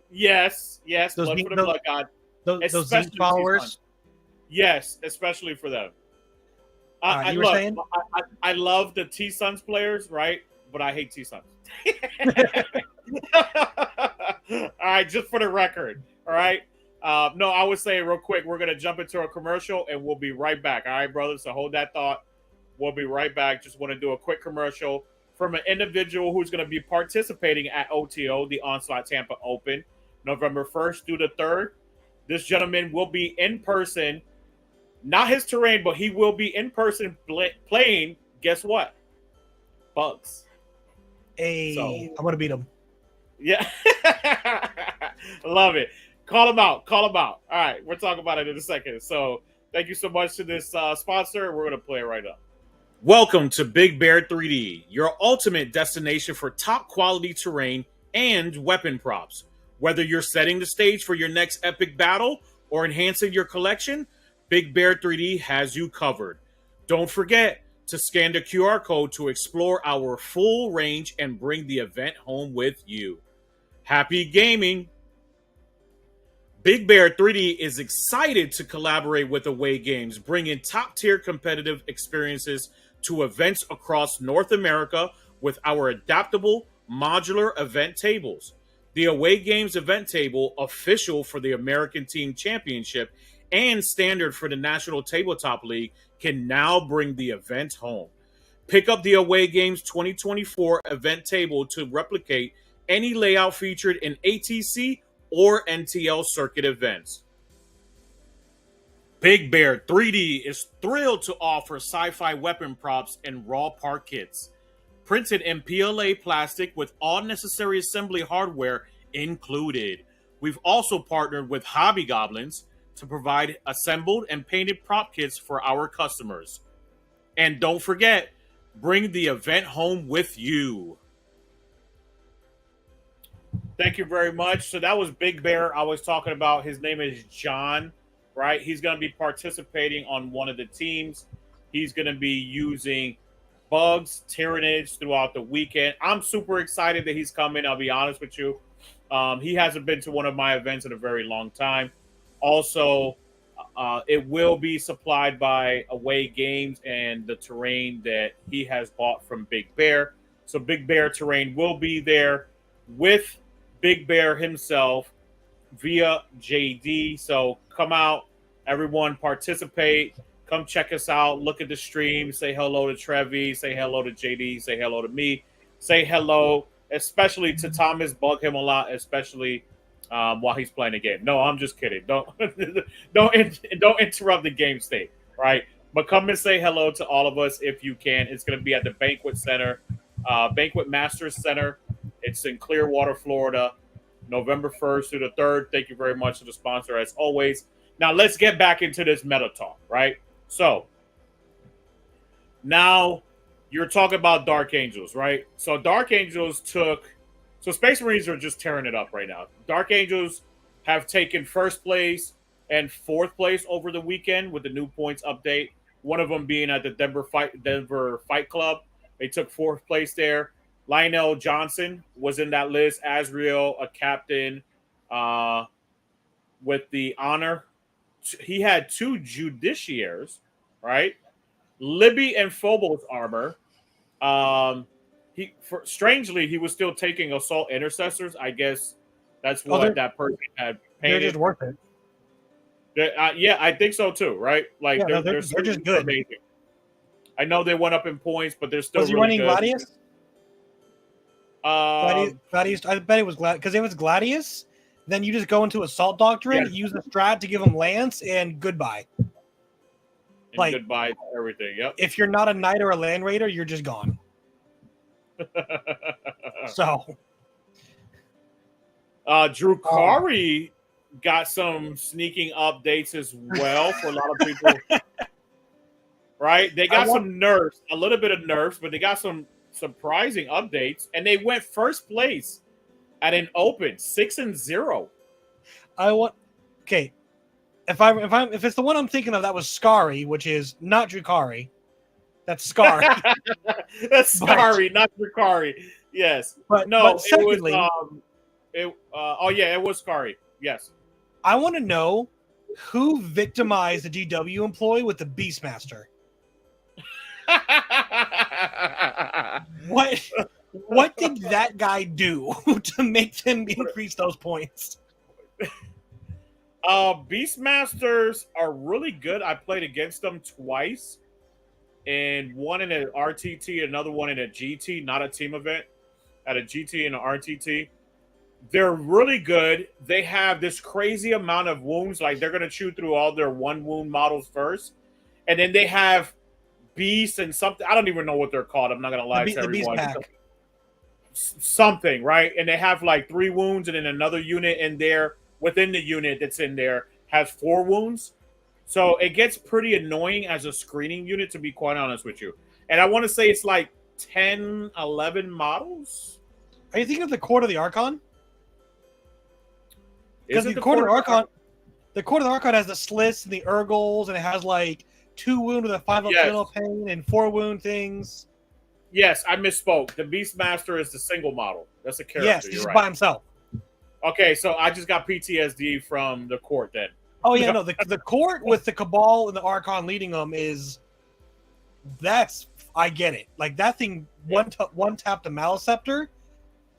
Yes. Blood for the Blood God. Those Zeke followers. Yes, especially for them. I love the T-Suns players, right? But I hate T-Suns. All right, just for the record. All right. No, I was saying real quick, we're gonna jump into a commercial and we'll be right back. All right, brothers. So hold that thought. We'll be right back. Just want to do a quick commercial from an individual who's going to be participating at OTO, the Onslaught Tampa Open, November 1st through the 3rd. This gentleman will be in person, not his terrain, but he will be in person playing. Guess what? Bugs. Hey, so, I'm going to beat him. Yeah. Love it. Call him out. All right. We'll talk about it in a second. So thank you so much to this sponsor. We're going to play it right up. Welcome to Big Bear 3D, your ultimate destination for top quality terrain and weapon props. Whether you're setting the stage for your next epic battle or enhancing your collection, Big Bear 3D has you covered. Don't forget to scan the QR code to explore our full range and bring the event home with you. Happy gaming! Big Bear 3D is excited to collaborate with Away Games, bringing top-tier competitive experiences to events across North America with our adaptable modular event tables. The Away Games event table, official for the American Team Championship and standard for the National Tabletop League, can now bring the event home. Pick up the Away Games 2024 event table to replicate any layout featured in ATC or NTL circuit events. Big Bear 3D is thrilled to offer sci-fi weapon props and raw part kits, printed in PLA plastic with all necessary assembly hardware included. We've also partnered with Hobby Goblins to provide assembled and painted prop kits for our customers. And don't forget, bring the event home with you. Thank you very much. So that was Big Bear I was talking about. His name is John. Right, he's going to be participating on one of the teams. He's going to be using bugs, Tyranids throughout the weekend. I'm super excited that he's coming. I'll be honest with you. He hasn't been to one of my events in a very long time. Also, it will be supplied by Away Games and the terrain that he has bought from Big Bear. So Big Bear terrain will be there with Big Bear himself via JD. So come out, everyone participate, come check us out, look at the stream, say hello to Trevi, say hello to JD, say hello to me, say hello especially to Thomas, bug him a lot, especially while he's playing the game. No, I'm just kidding. Don't interrupt the game state, right? But come and say hello to all of us if you can. It's going to be at the Banquet Center, Banquet Masters Center. It's in Clearwater, Florida, November 1st through the 3rd. Thank you very much to the sponsor, as always. Now, let's get back into this meta talk, right? So, now you're talking about Dark Angels, right? So, Dark Angels so Space Marines are just tearing it up right now. Dark Angels have taken first place and fourth place over the weekend with the new points update. One of them being at the Denver Fight Club. They took fourth place there. Lionel Johnson was in that list. Asriel, a captain with the honor he had 2 Judiciaries, right? Libby and Phobos armor. Strangely, he was still taking assault intercessors. I guess that's what that person had painted. They're just worth it. Yeah, I think so too. Right? Like Yeah, they're just good. Amazing. I know they went up in points, but they're still. Was he really running good. Gladius? Gladius. I bet it was Gladius. Because if it's Gladius, then you just go into Assault Doctrine, use the strat to give him Lance, and goodbye. And like goodbye to everything. Yep. If you're not a Knight or a Land Raider, you're just gone. So, Drukari got some sneaking updates as well for a lot of people. Right? They got some nerfs, a little bit of nerfs, but they got some surprising updates, and they went first place at an open 6-0. Okay. If it's the one I'm thinking of, that was Scary, which is not Drukari. That's Scary. That's Scary, not Drukari. Yes. But secondly, it was Scary. Yes. I want to know who victimized the GW employee with the Beastmaster. What did that guy do to make them increase those points? Beastmasters are really good. I played against them twice, and one in an RTT, another one in a GT, not a team event, at a GT and an RTT. They're really good. They have this crazy amount of wounds. Like, they're going to chew through all their 1 wound models first, and then they have beasts and something. I don't even know what they're called. I'm not going to lie to everyone. Something, right? And they have like 3 wounds, and then another unit in there within the unit that's in there has 4 wounds. So it gets pretty annoying as a screening unit, to be quite honest with you. And I want to say it's like 10, 11 models. Are you thinking of the Court of the Archon? Because the Court of the Archon, has the slits and the Urgles, and it has like 2 wound with a 5 up fatal pain and 4 wound things. Yes, I misspoke. The Beastmaster is the single model. That's a character. Yes, he's by himself. Okay, so I just got PTSD from the Court then. Oh yeah, no, the Court with the Cabal and the Archon leading them I get it. Like, that thing one tap the Maleceptor,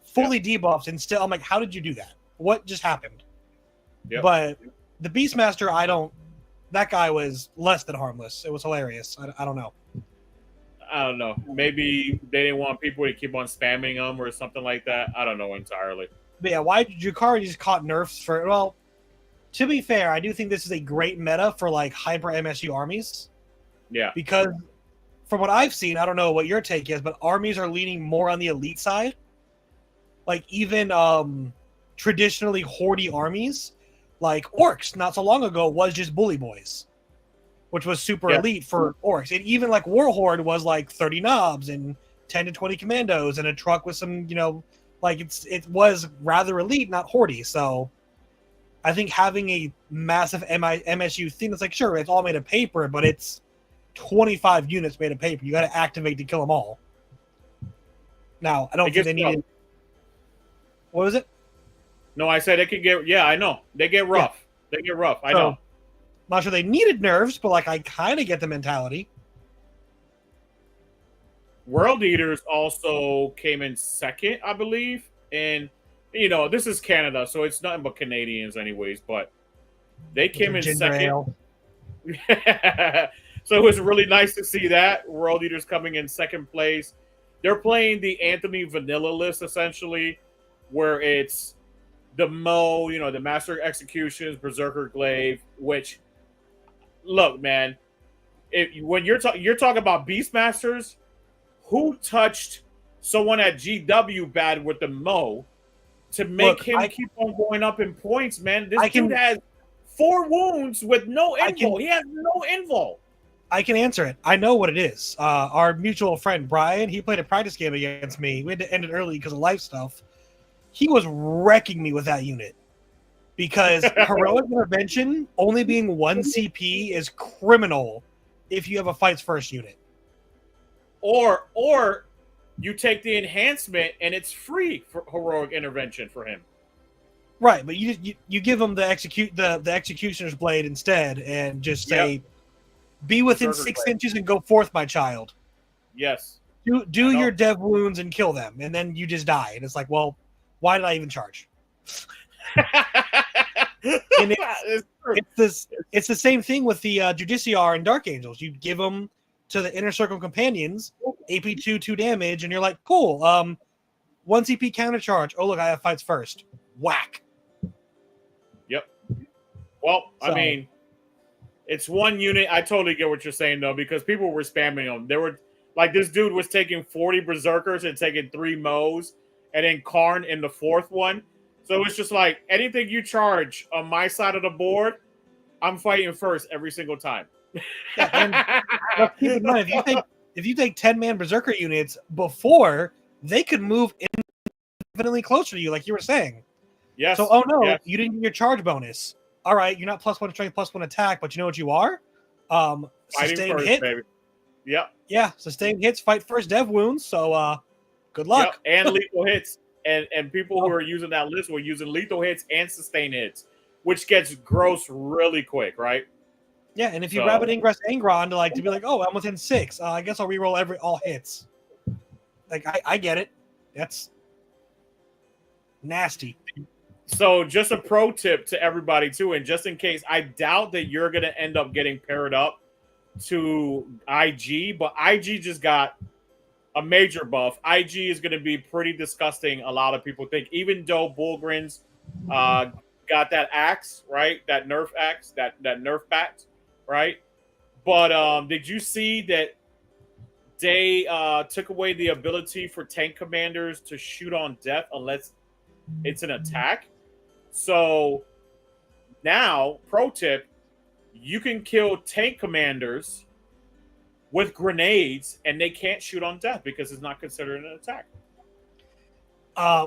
fully debuffs, and still I'm like, how did you do that? What just happened? Yep. But the Beastmaster, that guy was less than harmless. It was hilarious. I don't know. I don't know. Maybe they didn't want people to keep on spamming them or something like that. I don't know entirely. But yeah, why Drukari just caught nerfs for? Well, to be fair, I do think this is a great meta for like hyper MSU armies. Yeah. Because from what I've seen, I don't know what your take is, but armies are leaning more on the elite side. Like, even traditionally hoardy armies, like orcs, not so long ago, was just bully boys, which was super elite for orcs. And even like Warhorde was like 30 knobs and 10 to 20 commandos and a truck with some, like it was rather elite, not hoardy. So I think having a massive MSU thing that's like, sure, it's all made of paper, but it's 25 units made of paper. You got to activate to kill them all. Now, I don't think they needed. What was it? No, I said it could get. Yeah, I know. They get rough. Yeah. They get rough. I know. Not sure they needed nerfs, but like I kind of get the mentality. World Eaters also came in second, I believe. And, this is Canada, so it's nothing but Canadians anyways. But they came in second. So it was really nice to see that. World Eaters coming in second place. They're playing the Anthony Vanilla list, essentially, where it's the Mo, the Master Executions, Berserker Glaive, which, look, man, when you're talking about Beastmasters, who touched someone at GW bad with the Mo to make him keep on going up in points, man? This dude has 4 wounds with no invul. He has no invul. I can answer it. I know what it is. Our mutual friend, Brian, he played a practice game against me. We had to end it early because of life stuff. He was wrecking me with that unit because heroic intervention only being 1 CP is criminal if you have a fights first unit. Or you take the enhancement and it's free for heroic intervention for him. Right, but you give them the executioner's blade instead, and just say, "Be within Berserker's 6 inches and go forth, my child." Yes. Do your dev wounds and kill them, and then you just die. And it's like, well, why did I even charge? And it's the same thing with the Judiciar and Dark Angels. You give them to the Inner Circle companions, AP 2 damage, and you're like, cool. 1 CP counter charge. Oh look, I have fights first. Whack. Yep. Well, I mean, it's one unit. I totally get what you're saying though, because people were spamming them. There were like this dude was taking 40 berserkers and taking 3 Moes, and then Karn in the 4th one. So it's just like anything you charge on my side of the board, I'm fighting first every single time. Yeah, and keep in mind, if you take 10-man berserker units before, they could move infinitely closer to you, like you were saying. Yes. So, oh no, you didn't get your charge bonus. All right, you're not +1 strength, +1 attack, but you know what you are? Sustained hit. Baby. Yep. Yeah, sustained hits, fight first, dev wounds. So, good luck. Yep. And lethal hits. And people who are using that list were using lethal hits and sustained hits, which gets gross really quick, right? Yeah, and if you Rapid Ingress Angron to be like, oh, I'm within 6, I guess I'll reroll all hits. Like, I get it. That's nasty. So just a pro tip to everybody too, and just in case, I doubt that you're going to end up getting paired up to IG, but IG just got a major buff. IG is going to be pretty disgusting, a lot of people think, even though Bullgrin's got that axe, right? That nerf axe, that nerf bat, right? But did you see that they took away the ability for tank commanders to shoot on death unless it's an attack? So now, pro tip, you can kill tank commanders with grenades, and they can't shoot on death because it's not considered an attack.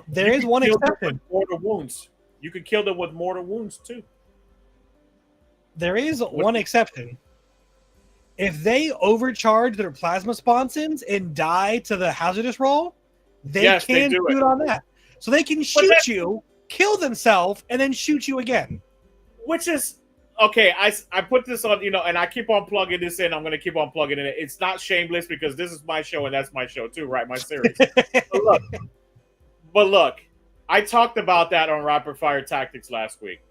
There is one exception. Mortal wounds. You can kill them with mortal wounds too. There is one exception. If they overcharge their plasma sponsons and die to the hazardous roll, they can shoot on that. So they can shoot you, kill themselves, and then shoot you again. Which is okay. I put this on, and I keep on plugging this in. I'm going to keep on plugging it in. It's not shameless because this is my show and that's my show too, right? My series. But look, I talked about that on Rapid Fire Tactics last week,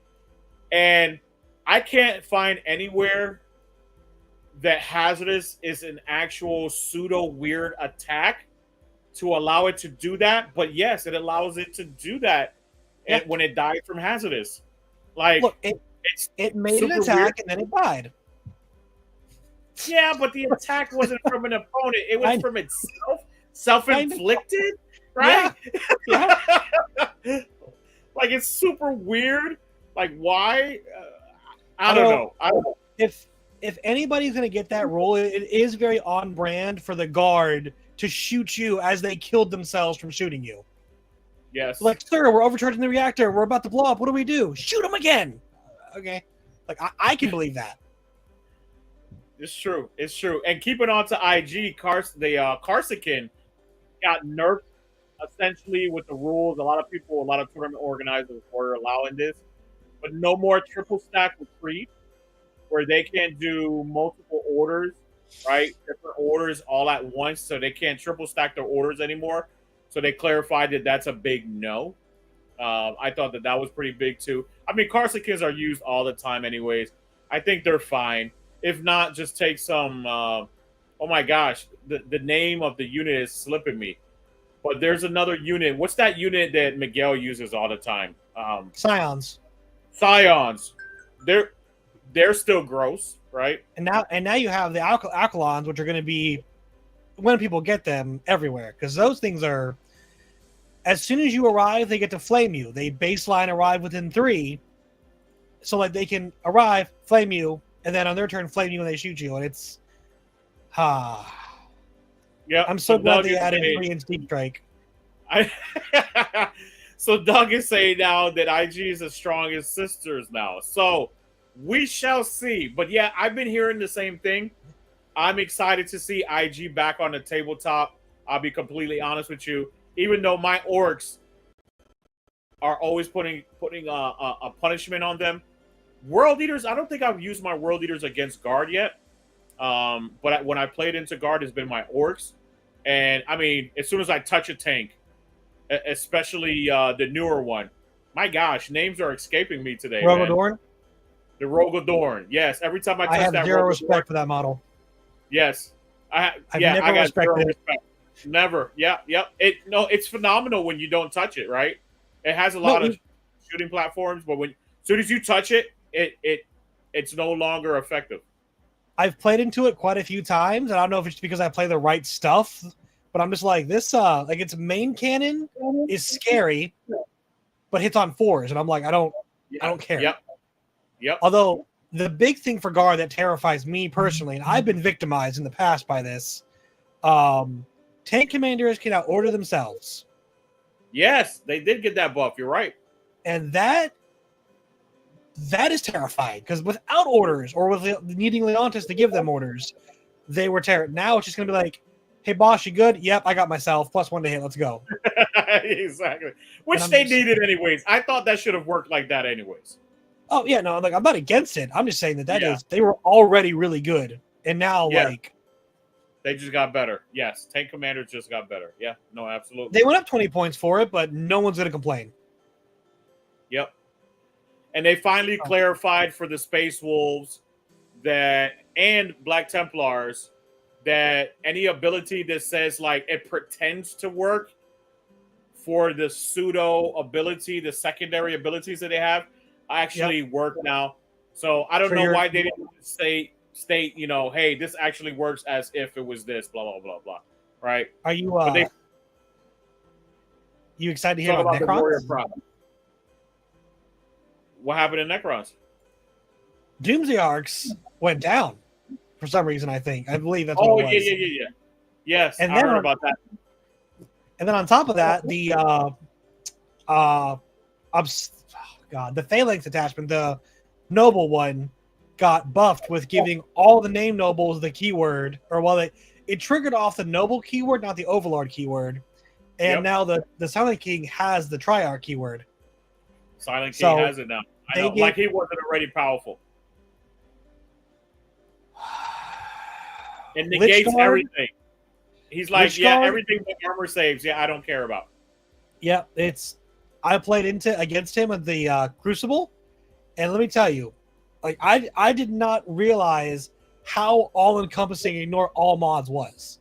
and I can't find anywhere that hazardous is an actual pseudo weird attack to allow it to do that. But yes, it allows it to do that when it died from hazardous. Like, look, it made an attack weird. And then it died. Yeah, but the attack wasn't from an opponent. It was from itself. Self-inflicted, right? Yeah. Like, it's super weird. Like, why? I don't know. I don't know. If anybody's going to get that role, it is very on brand for the guard to shoot you as they killed themselves from shooting you. Yes. Like, sir, we're overcharging the reactor. We're about to blow up. What do we do? Shoot them again. Okay. Like, I can believe that. It's true. It's true. And keeping on to IG, Karsakin got nerfed essentially with the rules. A lot of tournament organizers were allowing this. But no more triple stack retreat, where they can't do multiple orders, right? Different orders all at once, so they can't triple stack their orders anymore. So they clarified that that's a big no. I thought that was pretty big too. I mean, Karsakins are used all the time anyways. I think they're fine. If not, just take some... oh my gosh, the name of the unit is slipping me. But there's another unit. What's that unit that Miguel uses all the time? Scions. Scions. They're still gross, right? And now you have the Alkalons, which are going to be, when people get them, everywhere. Because those things are, as soon as you arrive, they get to flame you. They baseline arrive within 3. So like they can arrive, flame you, and then on their turn flame you when they shoot you. And it's, yeah. I'm so glad they added 3-inch deep strike. So Doug is saying now that IG is as strong as sisters now. So we shall see. But yeah, I've been hearing the same thing. I'm excited to see IG back on the tabletop. I'll be completely honest with you. Even though my orcs are always putting a punishment on them. World Eaters, I don't think I've used my World Eaters against Guard yet. But when I played into Guard, it's been my Orcs. And I mean, as soon as I touch a tank, especially the newer one, my gosh, names are escaping me today. Rogodorn? The Rogodorn. Yes, every time I touch that, I have zero respect for that model. Yes, I've never I got respected zero it. respect. Never. Yeah, yep. It's phenomenal when you don't touch it. Right? It has a lot of shooting platforms, but as soon as you touch it, it's no longer effective. I've played into it quite a few times, and I don't know if it's just because I play the right stuff, but I'm just like this. Like its main cannon is scary, but hits on 4s, and I'm like, I don't care. Yep. Although the big thing for Guard that terrifies me personally, and I've been victimized in the past by this, tank commanders can outorder themselves. Yes, they did get that buff. You're right, and that is terrifying because without orders or with needing Leontis to give them orders, they were terrible. Now it's just gonna be like, "Hey, boss, you good? Yep, I got myself. +1 to hit. Let's go." Exactly. Which they needed anyways. I thought that should have worked like that anyways. Oh yeah, no, like I'm not against it. I'm just saying that is they were already really good, and now like they just got better. Yes, tank commanders just got better. Yeah, no, absolutely. They went up 20 points for it, but no one's gonna complain. Yep. And they finally clarified for the Space Wolves and Black Templars that any ability that says like it pretends to work for the pseudo ability, the secondary abilities that they have, actually work now. So I don't know why they didn't state, hey, this actually works as if it was this, blah, blah, blah, blah. Right? Are you you excited to hear about Necrons? What happened in Necrons? Doomsday Arcs went down for some reason, I believe that's what it was. Yeah. Yes, and I heard about that. And then on top of that, the the Phalanx attachment, the Noble one, got buffed with giving all the name nobles the keyword, it triggered off the Noble keyword, not the Overlord keyword. And now the Silent King has the Triarch keyword. Silent King has it now. I know, like he wasn't already powerful. It negates everything. He's like, everything but armor saves. Yeah, I don't care about. Yeah, I played against him at the Crucible, and let me tell you, like I did not realize how all-encompassing ignore all mods was.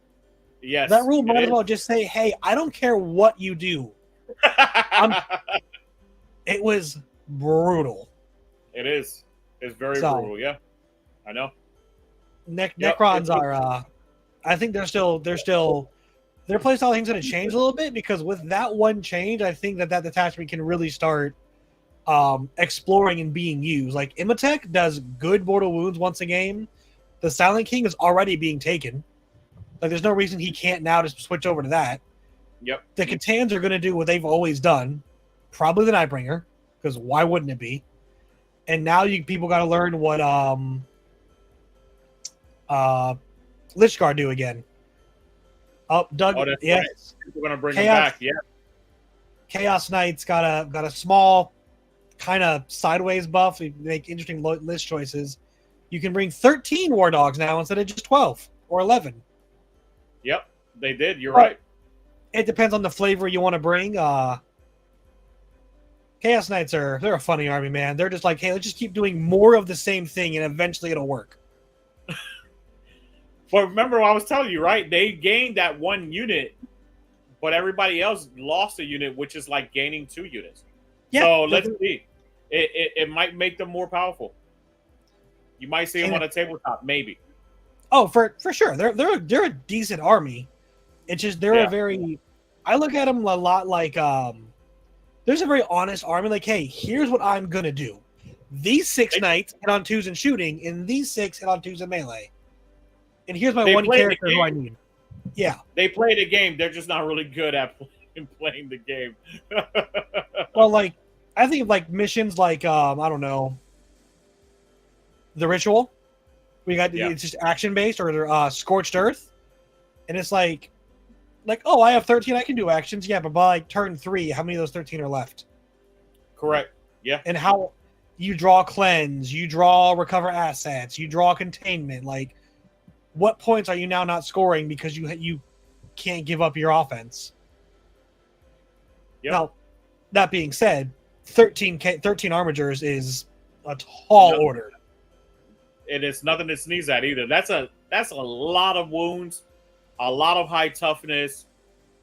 Yes, that rule might as well just say, "Hey, I don't care what you do." It was brutal. It is. It's very brutal. Yeah, I know. Necrons are. I think their playstyle thing's going to change a little bit because with that one change, I think that detachment can really start exploring and being used. Like Imhotep does good mortal wounds once a game. The Silent King is already being taken. Like there's no reason he can't now just switch over to that. Yep. The Catans are going to do what they've always done, probably the Nightbringer, because why wouldn't it be? And now people got to learn what Lichguard do again. Doug. Yes, right. We're going to bring him back. Yeah. Chaos Knight's got a small kind of sideways buff. You make interesting list choices. You can bring 13 War Dogs now instead of just 12 or 11. Yep, they did. You're right. It depends on the flavor you want to bring. Chaos Knights they're a funny army, man. They're just like, hey, let's just keep doing more of the same thing and eventually it'll work. But remember what I was telling you, right? They gained that one unit, but everybody else lost a unit, which is like gaining 2 units. Yeah, so let's see. It might make them more powerful. You might see them on a tabletop, maybe. Oh, for sure. They're a decent army. It's just a very. I look at them a lot like there's a very honest army. Like, hey, here's what I'm gonna do. These 6 knights hit on 2s in shooting, and these 6 hit on 2s in melee. And here's my one character who I need. Yeah, they play the game. They're just not really good at playing the game. Well, like I think of like missions like I don't know, the Ritual. We got it's just action based or Scorched Earth, and it's like oh, I have 13. I can do actions. Yeah, but by like turn 3, how many of those 13 are left? Correct. Yeah. And how you draw cleanse, you draw recover assets, you draw containment. Like, what points are you now not scoring because you can't give up your offense? Yep. Now, that being said, 13 armigers is a tall order. And it's nothing to sneeze at either. That's a lot of wounds, a lot of high toughness.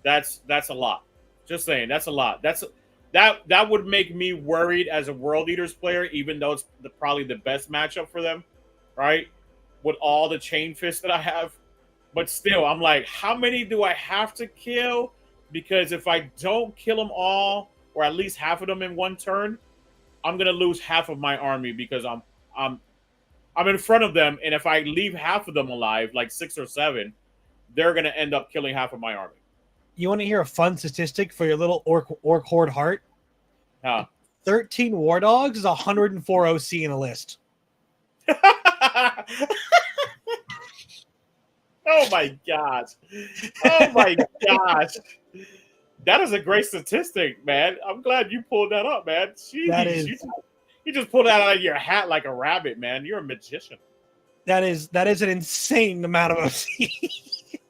That's a lot. Just saying, that's a lot. That would make me worried as a World Eaters player, even though it's probably the best matchup for them, right? With all the chain fists that I have. But still, I'm like, how many do I have to kill? Because if I don't kill them all, or at least half of them in one turn, I'm gonna lose half of my army because I'm in front of them, and if I leave half of them alive, like 6 or 7, they're gonna end up killing half of my army. You want to hear a fun statistic for your little orc horde heart? Huh. 13 war dogs is 104 OC in a list. Oh my gosh. Oh my gosh. That is a great statistic, man. I'm glad you pulled that up, man. Jeez, That is, you just pulled that out of your hat like a rabbit, man. You're a magician. That is an insane amount of OC.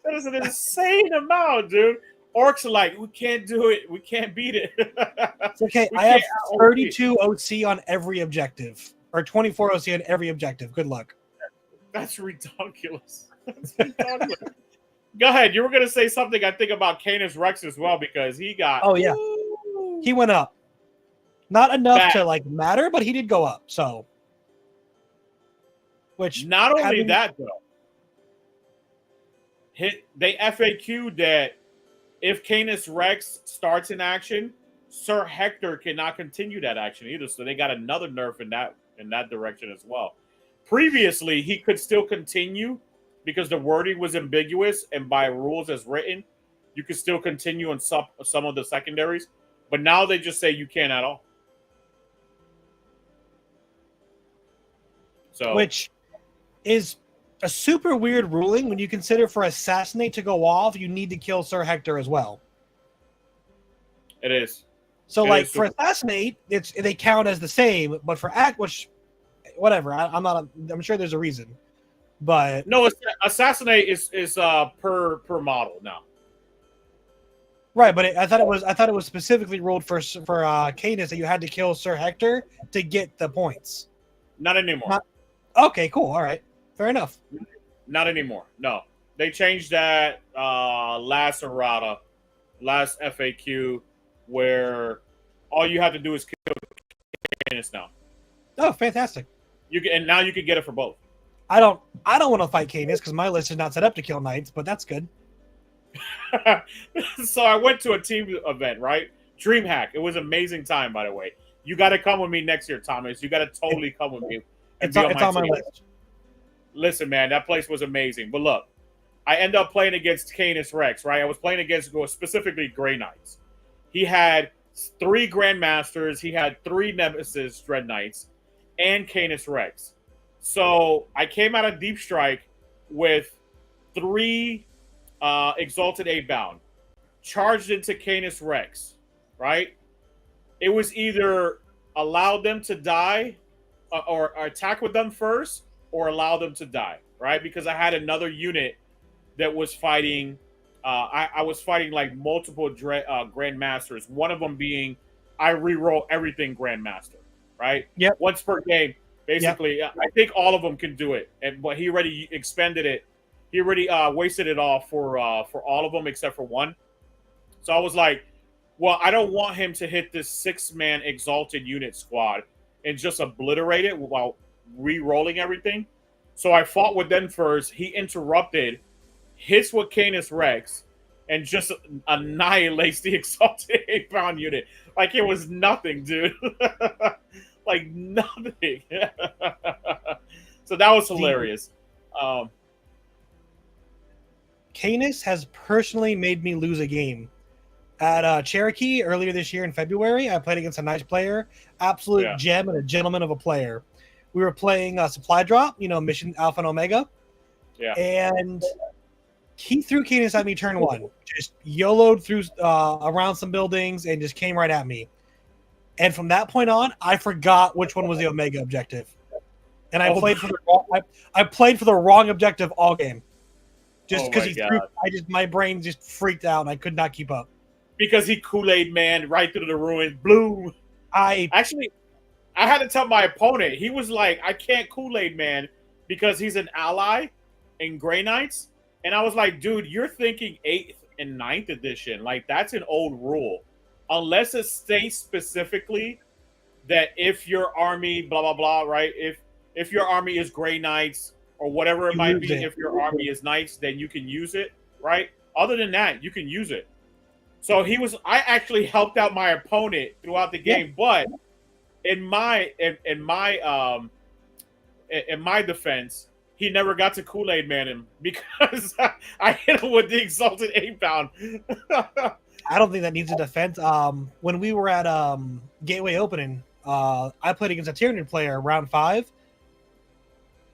That is an insane amount, dude. Orcs are like, we can't do it. We can't beat it. It's okay. I have 32 OC on every objective, or 24 OC on every objective. Good luck. That's ridiculous. That's ridiculous. Go ahead. You were going to say something, I think, about Canis Rex as well, because he got... Oh, yeah. He went up. Not enough Bad. to, like, matter, but he did go up, so... Which... Not only that, though. They FAQ'd that if Canis Rex starts in action, Sir Hector cannot continue that action either, so they got another nerf in that direction as well. Previously, he could still continue because the wording was ambiguous, and by rules as written, you could still continue on some of the secondaries. But now they just say you can't at all. So, which is a super weird ruling when you consider for Assassinate to go off, you need to kill Sir Hector as well. It is. So, like, for Assassinate, they count as the same, but for Act, which, whatever, I'm sure there's a reason. But no, Assassinate is per model now. Right, but I thought it was specifically ruled for Canis that you had to kill Sir Hector to get the points. Not anymore. Okay, cool. All right, fair enough. Not anymore. No, they changed that last errata, last FAQ, where all you have to do is kill Canis now. Oh, fantastic! Now you can get it for both. I don't want to fight Canis because my list is not set up to kill knights, but that's good. So I went to a team event, right? DreamHack. It was an amazing time, by the way. You got to come with me next year, Thomas. You got to totally come with me. It's on my list. Listen, man, that place was amazing. But look, I ended up playing against Canis Rex, right? I was playing against specifically Grey Knights. He had 3 Grandmasters. He had 3 Nemesis Dread Knights and Canis Rex. So I came out of Deep Strike with 3 Exalted 8-bound, charged into Canis Rex, right? It was either allow them to die or attack with them first or allow them to die, right? Because I had another unit that was fighting. I was fighting like multiple Grandmasters, one of them being I reroll everything Grandmaster, right? Yep. Once per game. Basically, yep. I think all of them can do it, but he already expended it. He already wasted it all for all of them except for one. So I was like, well, I don't want him to hit this 6-man Exalted unit squad and just obliterate it while re-rolling everything. So I fought with them first. He interrupted, hits with Canis Rex, and just annihilates the Exalted 8-pound unit. Like it was nothing, dude. Like nothing. So that was hilarious. Canis has personally made me lose a game. At Cherokee earlier this year in February, I played against a nice player, absolute gem and a gentleman of a player. We were playing Supply Drop, Mission Alpha and Omega. Yeah. And he threw Canis at me turn 1. Just YOLO'd through around some buildings and just came right at me. And from that point on, I forgot which one was the Omega objective. And I played for the wrong, I played for the wrong objective all game. Just because my brain just freaked out and I could not keep up. Because he Kool-Aid man right through the ruins. Blue. I had to tell my opponent. He was like, I can't Kool-Aid man because he's an ally in Grey Knights. And I was like, dude, you're thinking 8th and 9th edition. Like, that's an old rule. Unless it states specifically that if your army, blah, blah, blah, right? If your army is Grey Knights or whatever it might be, if your army is Knights, then you can use it, right? Other than that, you can use it. So I actually helped out my opponent throughout the game, but in my defense, he never got to Kool-Aid man him because I hit him with the Exalted 8-pound. I don't think that needs a defense. When we were at Gateway Opening, I played against a Tyranid player round 5.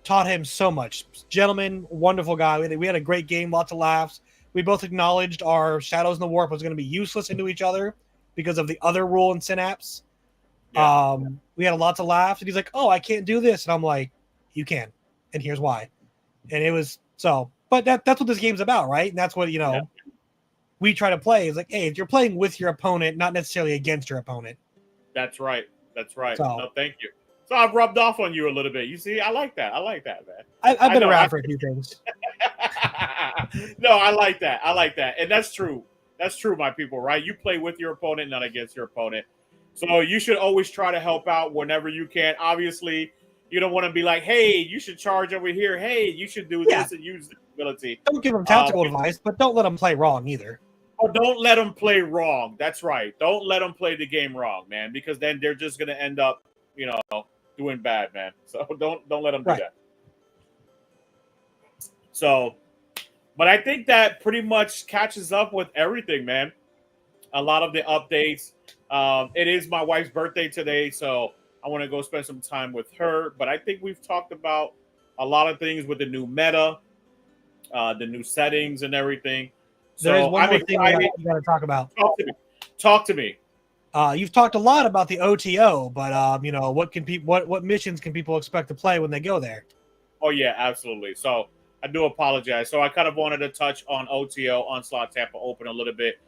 Taught him so much. Gentleman, wonderful guy. We had a great game, lots of laughs. We both acknowledged our Shadows in the Warp was going to be useless into each other because of the other rule in Synapse. Yeah. We had lots of laughs, and he's like, "Oh, I can't do this," and I'm like, "You can, and here's why." And it was so. But that's what this game's about, right? And that's what we try to play. Is like, hey, if you're playing with your opponent, not necessarily against your opponent. That's right. That's right. So, no, thank you. So I've rubbed off on you a little bit. You see, I like that. I like that, man. I've been around for a few things. No, I like that. I like that. And that's true. That's true, my people, right? You play with your opponent, not against your opponent. So you should always try to help out whenever you can. Obviously, you don't want to be like, hey, you should charge over here. Hey, you should do this and use this ability. Don't give them tactical advice, but don't let them play wrong either. Oh, don't let them play wrong. That's right. Don't let them play the game wrong, man, because then they're just going to end up, doing bad, man. So don't let them do that. So, but I think that pretty much catches up with everything, man. A lot of the updates. It is my wife's birthday today, so I want to go spend some time with her. But I think we've talked about a lot of things with the new meta, the new settings and everything. So there's one more thing you got to talk about. Talk to me. You've talked a lot about the OTO, but what missions can people expect to play when they go there? Oh yeah, absolutely. So I do apologize. So I kind of wanted to touch on OTO, Onslaught Tampa Open, a little bit.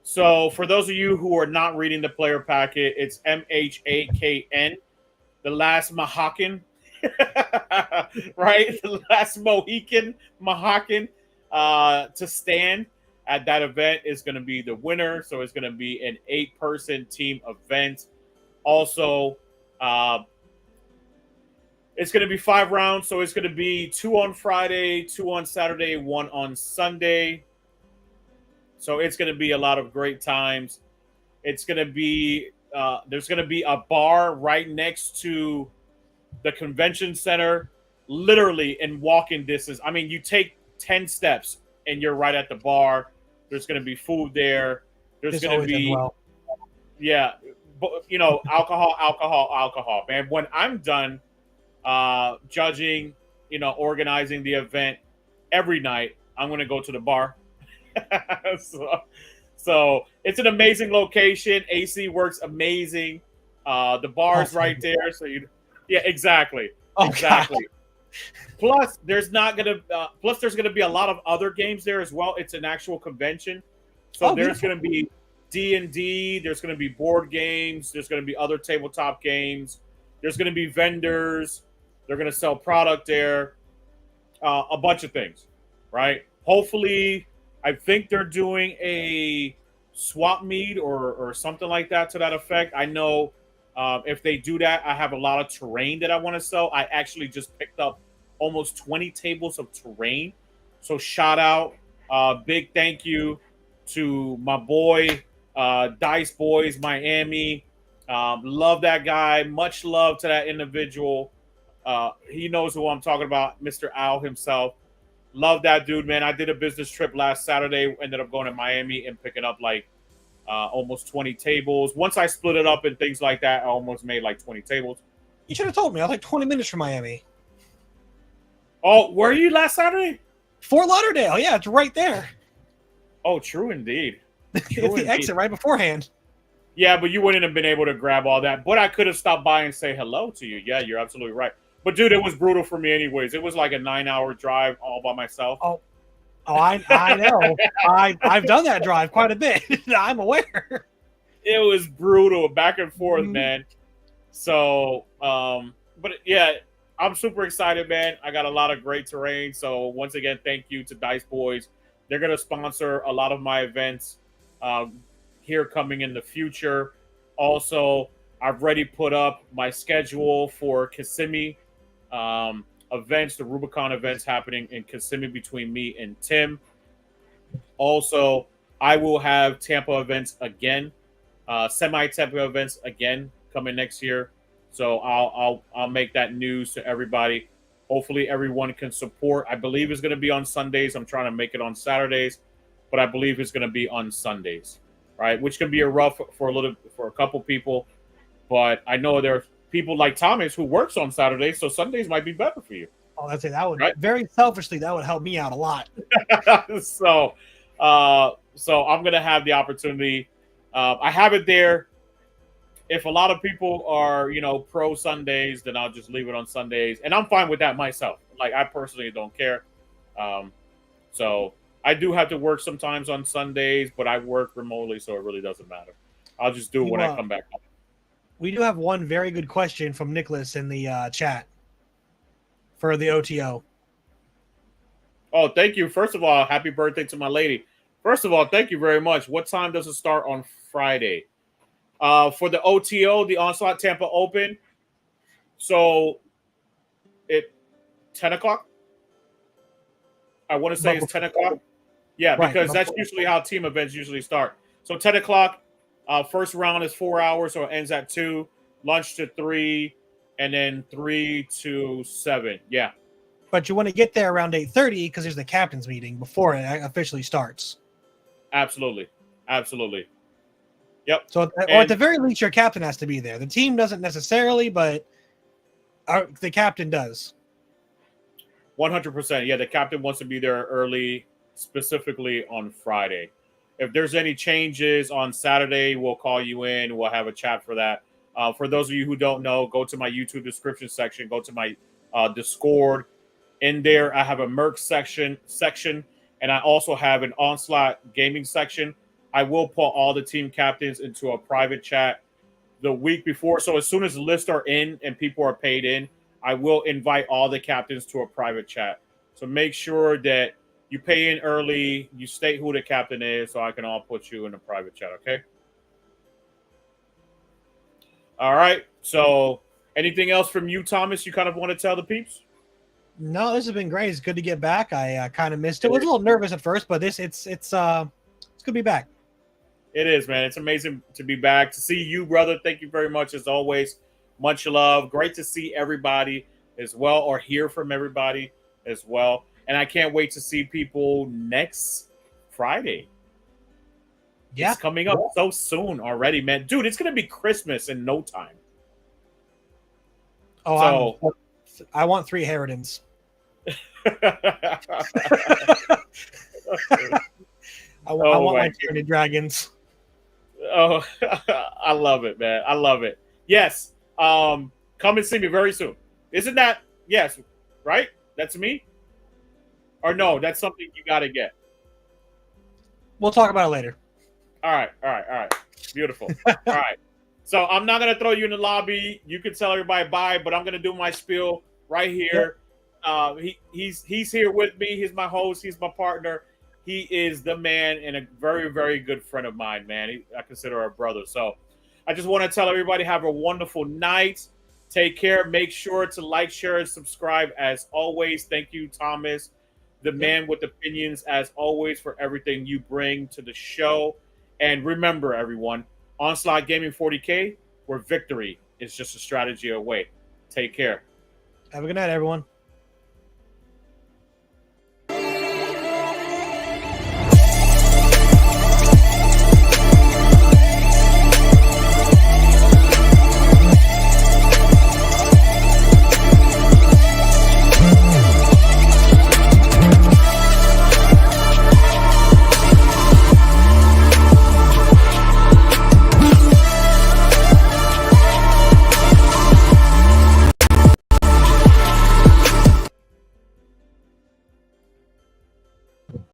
So for those of you who are not reading the player packet, it's MHAKN, the last Mohican, right? The last Mohican to stand at that event is going to be the winner. So it's going to be an 8-person team event. Also, it's going to be 5 rounds. So it's going to be 2 on Friday, 2 on Saturday, 1 on Sunday. So it's going to be a lot of great times. It's going to be there's going to be a bar right next to the convention center, literally in walking distance. I mean, you take 10 steps and you're right at the bar. There's going to be food there. There's going to be, alcohol, man. When I'm done judging, organizing the event every night, I'm going to go to the bar. So it's an amazing location. AC works amazing. The bar's right there. So exactly. Oh, exactly. God. Plus, there's gonna be a lot of other games there as well. It's an actual convention, so there's gonna be D&D. There's gonna be board games. There's gonna be other tabletop games. There's gonna be vendors. They're gonna sell product there. A bunch of things, right? Hopefully, I think they're doing a swap meet or something like that to that effect. I know if they do that, I have a lot of terrain that I want to sell. I actually just picked up almost 20 tables of terrain. So shout out, big thank you to my boy, Dice Boys Miami. Love that guy. Much love to that individual. He knows who I'm talking about, Mr. Al himself. Love that dude, man. I did a business trip last Saturday. Ended up going to Miami and picking up almost 20 tables. Once I split it up and things like that, I almost made 20 tables. You should have told me. I was 20 minutes from Miami. Oh, were you last Saturday? Fort Lauderdale. Yeah, it's right there. Oh, true indeed. It's the exit right beforehand. Yeah, but you wouldn't have been able to grab all that. But I could have stopped by and say hello to you. Yeah, you're absolutely right. But dude, it was brutal for me anyways. It was like a 9-hour drive all by myself. Oh, I know. I've done that drive quite a bit. I'm aware. It was brutal, back and forth, Mhm. man. So, but yeah, I'm super excited, man. I got a lot of great terrain. So once again, thank you to Dice Boys. They're gonna sponsor a lot of my events here coming in the future. Also, I've already put up my schedule for Kissimmee events, the Rubicon events happening in Kissimmee between me and Tim. Also, I will have Tampa events again, semi-Tampa events again coming next year. So I'll make that news to everybody. Hopefully, everyone can support. I believe it's going to be on Sundays. I'm trying to make it on Saturdays, but I believe it's going to be on Sundays, right? Which can be a rough for a couple people, but I know there are people like Thomas who works on Saturdays, so Sundays might be better for you. Oh, that's it. That would Right? very selfishly that would help me out a lot. So, so I'm gonna have the opportunity. I have it there. If a lot of people are, pro Sundays, then I'll just leave it on Sundays, and I'm fine with that myself. Like I personally don't care. Um, so I do have to work sometimes on Sundays, but I work remotely, so it really doesn't matter. I'll just do it when I come back home. We do have one very good question from Nicholas in the chat for the OTO. Oh, thank you. First of all, happy birthday to my lady. First of all, thank you very much. What time does it start on Friday? For the OTO, the Onslaught Tampa Open. So it 10 o'clock? I want to say it's 10 o'clock. Yeah, because that's usually how team events usually start. So 10 o'clock, first round is 4 hours, so it ends at 2, lunch to 3, and then 3 to 7. Yeah. But you want to get there around 8:30 because there's the captain's meeting before it officially starts. Absolutely. Absolutely. Yep. So, or at the very least, your captain has to be there. The team doesn't necessarily, but the captain does. 100%. Yeah, the captain wants to be there early, specifically on Friday. If there's any changes on Saturday, we'll call you in. We'll have a chat for that. For those of you who don't know, go to my YouTube description section. Go to my Discord. In there, I have a Merc section, and I also have an Onslaught Gaming section. I will put all the team captains into a private chat the week before. So as soon as the lists are in and people are paid in, I will invite all the captains to a private chat. So make sure that you pay in early, you state who the captain is, so I can all put you in a private chat, okay? All right. So anything else from you, Thomas, you kind of want to tell the peeps? No, this has been great. It's good to get back. I kind of missed it. I was a little nervous at first, but it's good to be back. It is, man. It's amazing to be back. To see you, brother. Thank you very much, as always. Much love. Great to see everybody as well, or hear from everybody as well. And I can't wait to see people next Friday. Yeah. It's coming up so soon already, man. Dude, it's going to be Christmas in no time. Oh, so I want 3 Harridans. I want my 30 dragons. Oh, I love it, man. I love it. Yes. Come and see me very soon. Isn't that? Yes. Right? That's me? Or no, that's something you got to get. We'll talk about it later. All right. Beautiful. All right. So I'm not going to throw you in the lobby. You can tell everybody bye, but I'm going to do my spiel right here. He's here with me. He's my host. He's my partner. He is the man and a very, very good friend of mine, man. I consider a brother. So I just want to tell everybody, have a wonderful night. Take care. Make sure to like, share, and subscribe as always. Thank you, Thomas, the man with opinions, as always, for everything you bring to the show. And remember, everyone, Onslaught Gaming 40K, where victory is just a strategy away. Take care. Have a good night, everyone.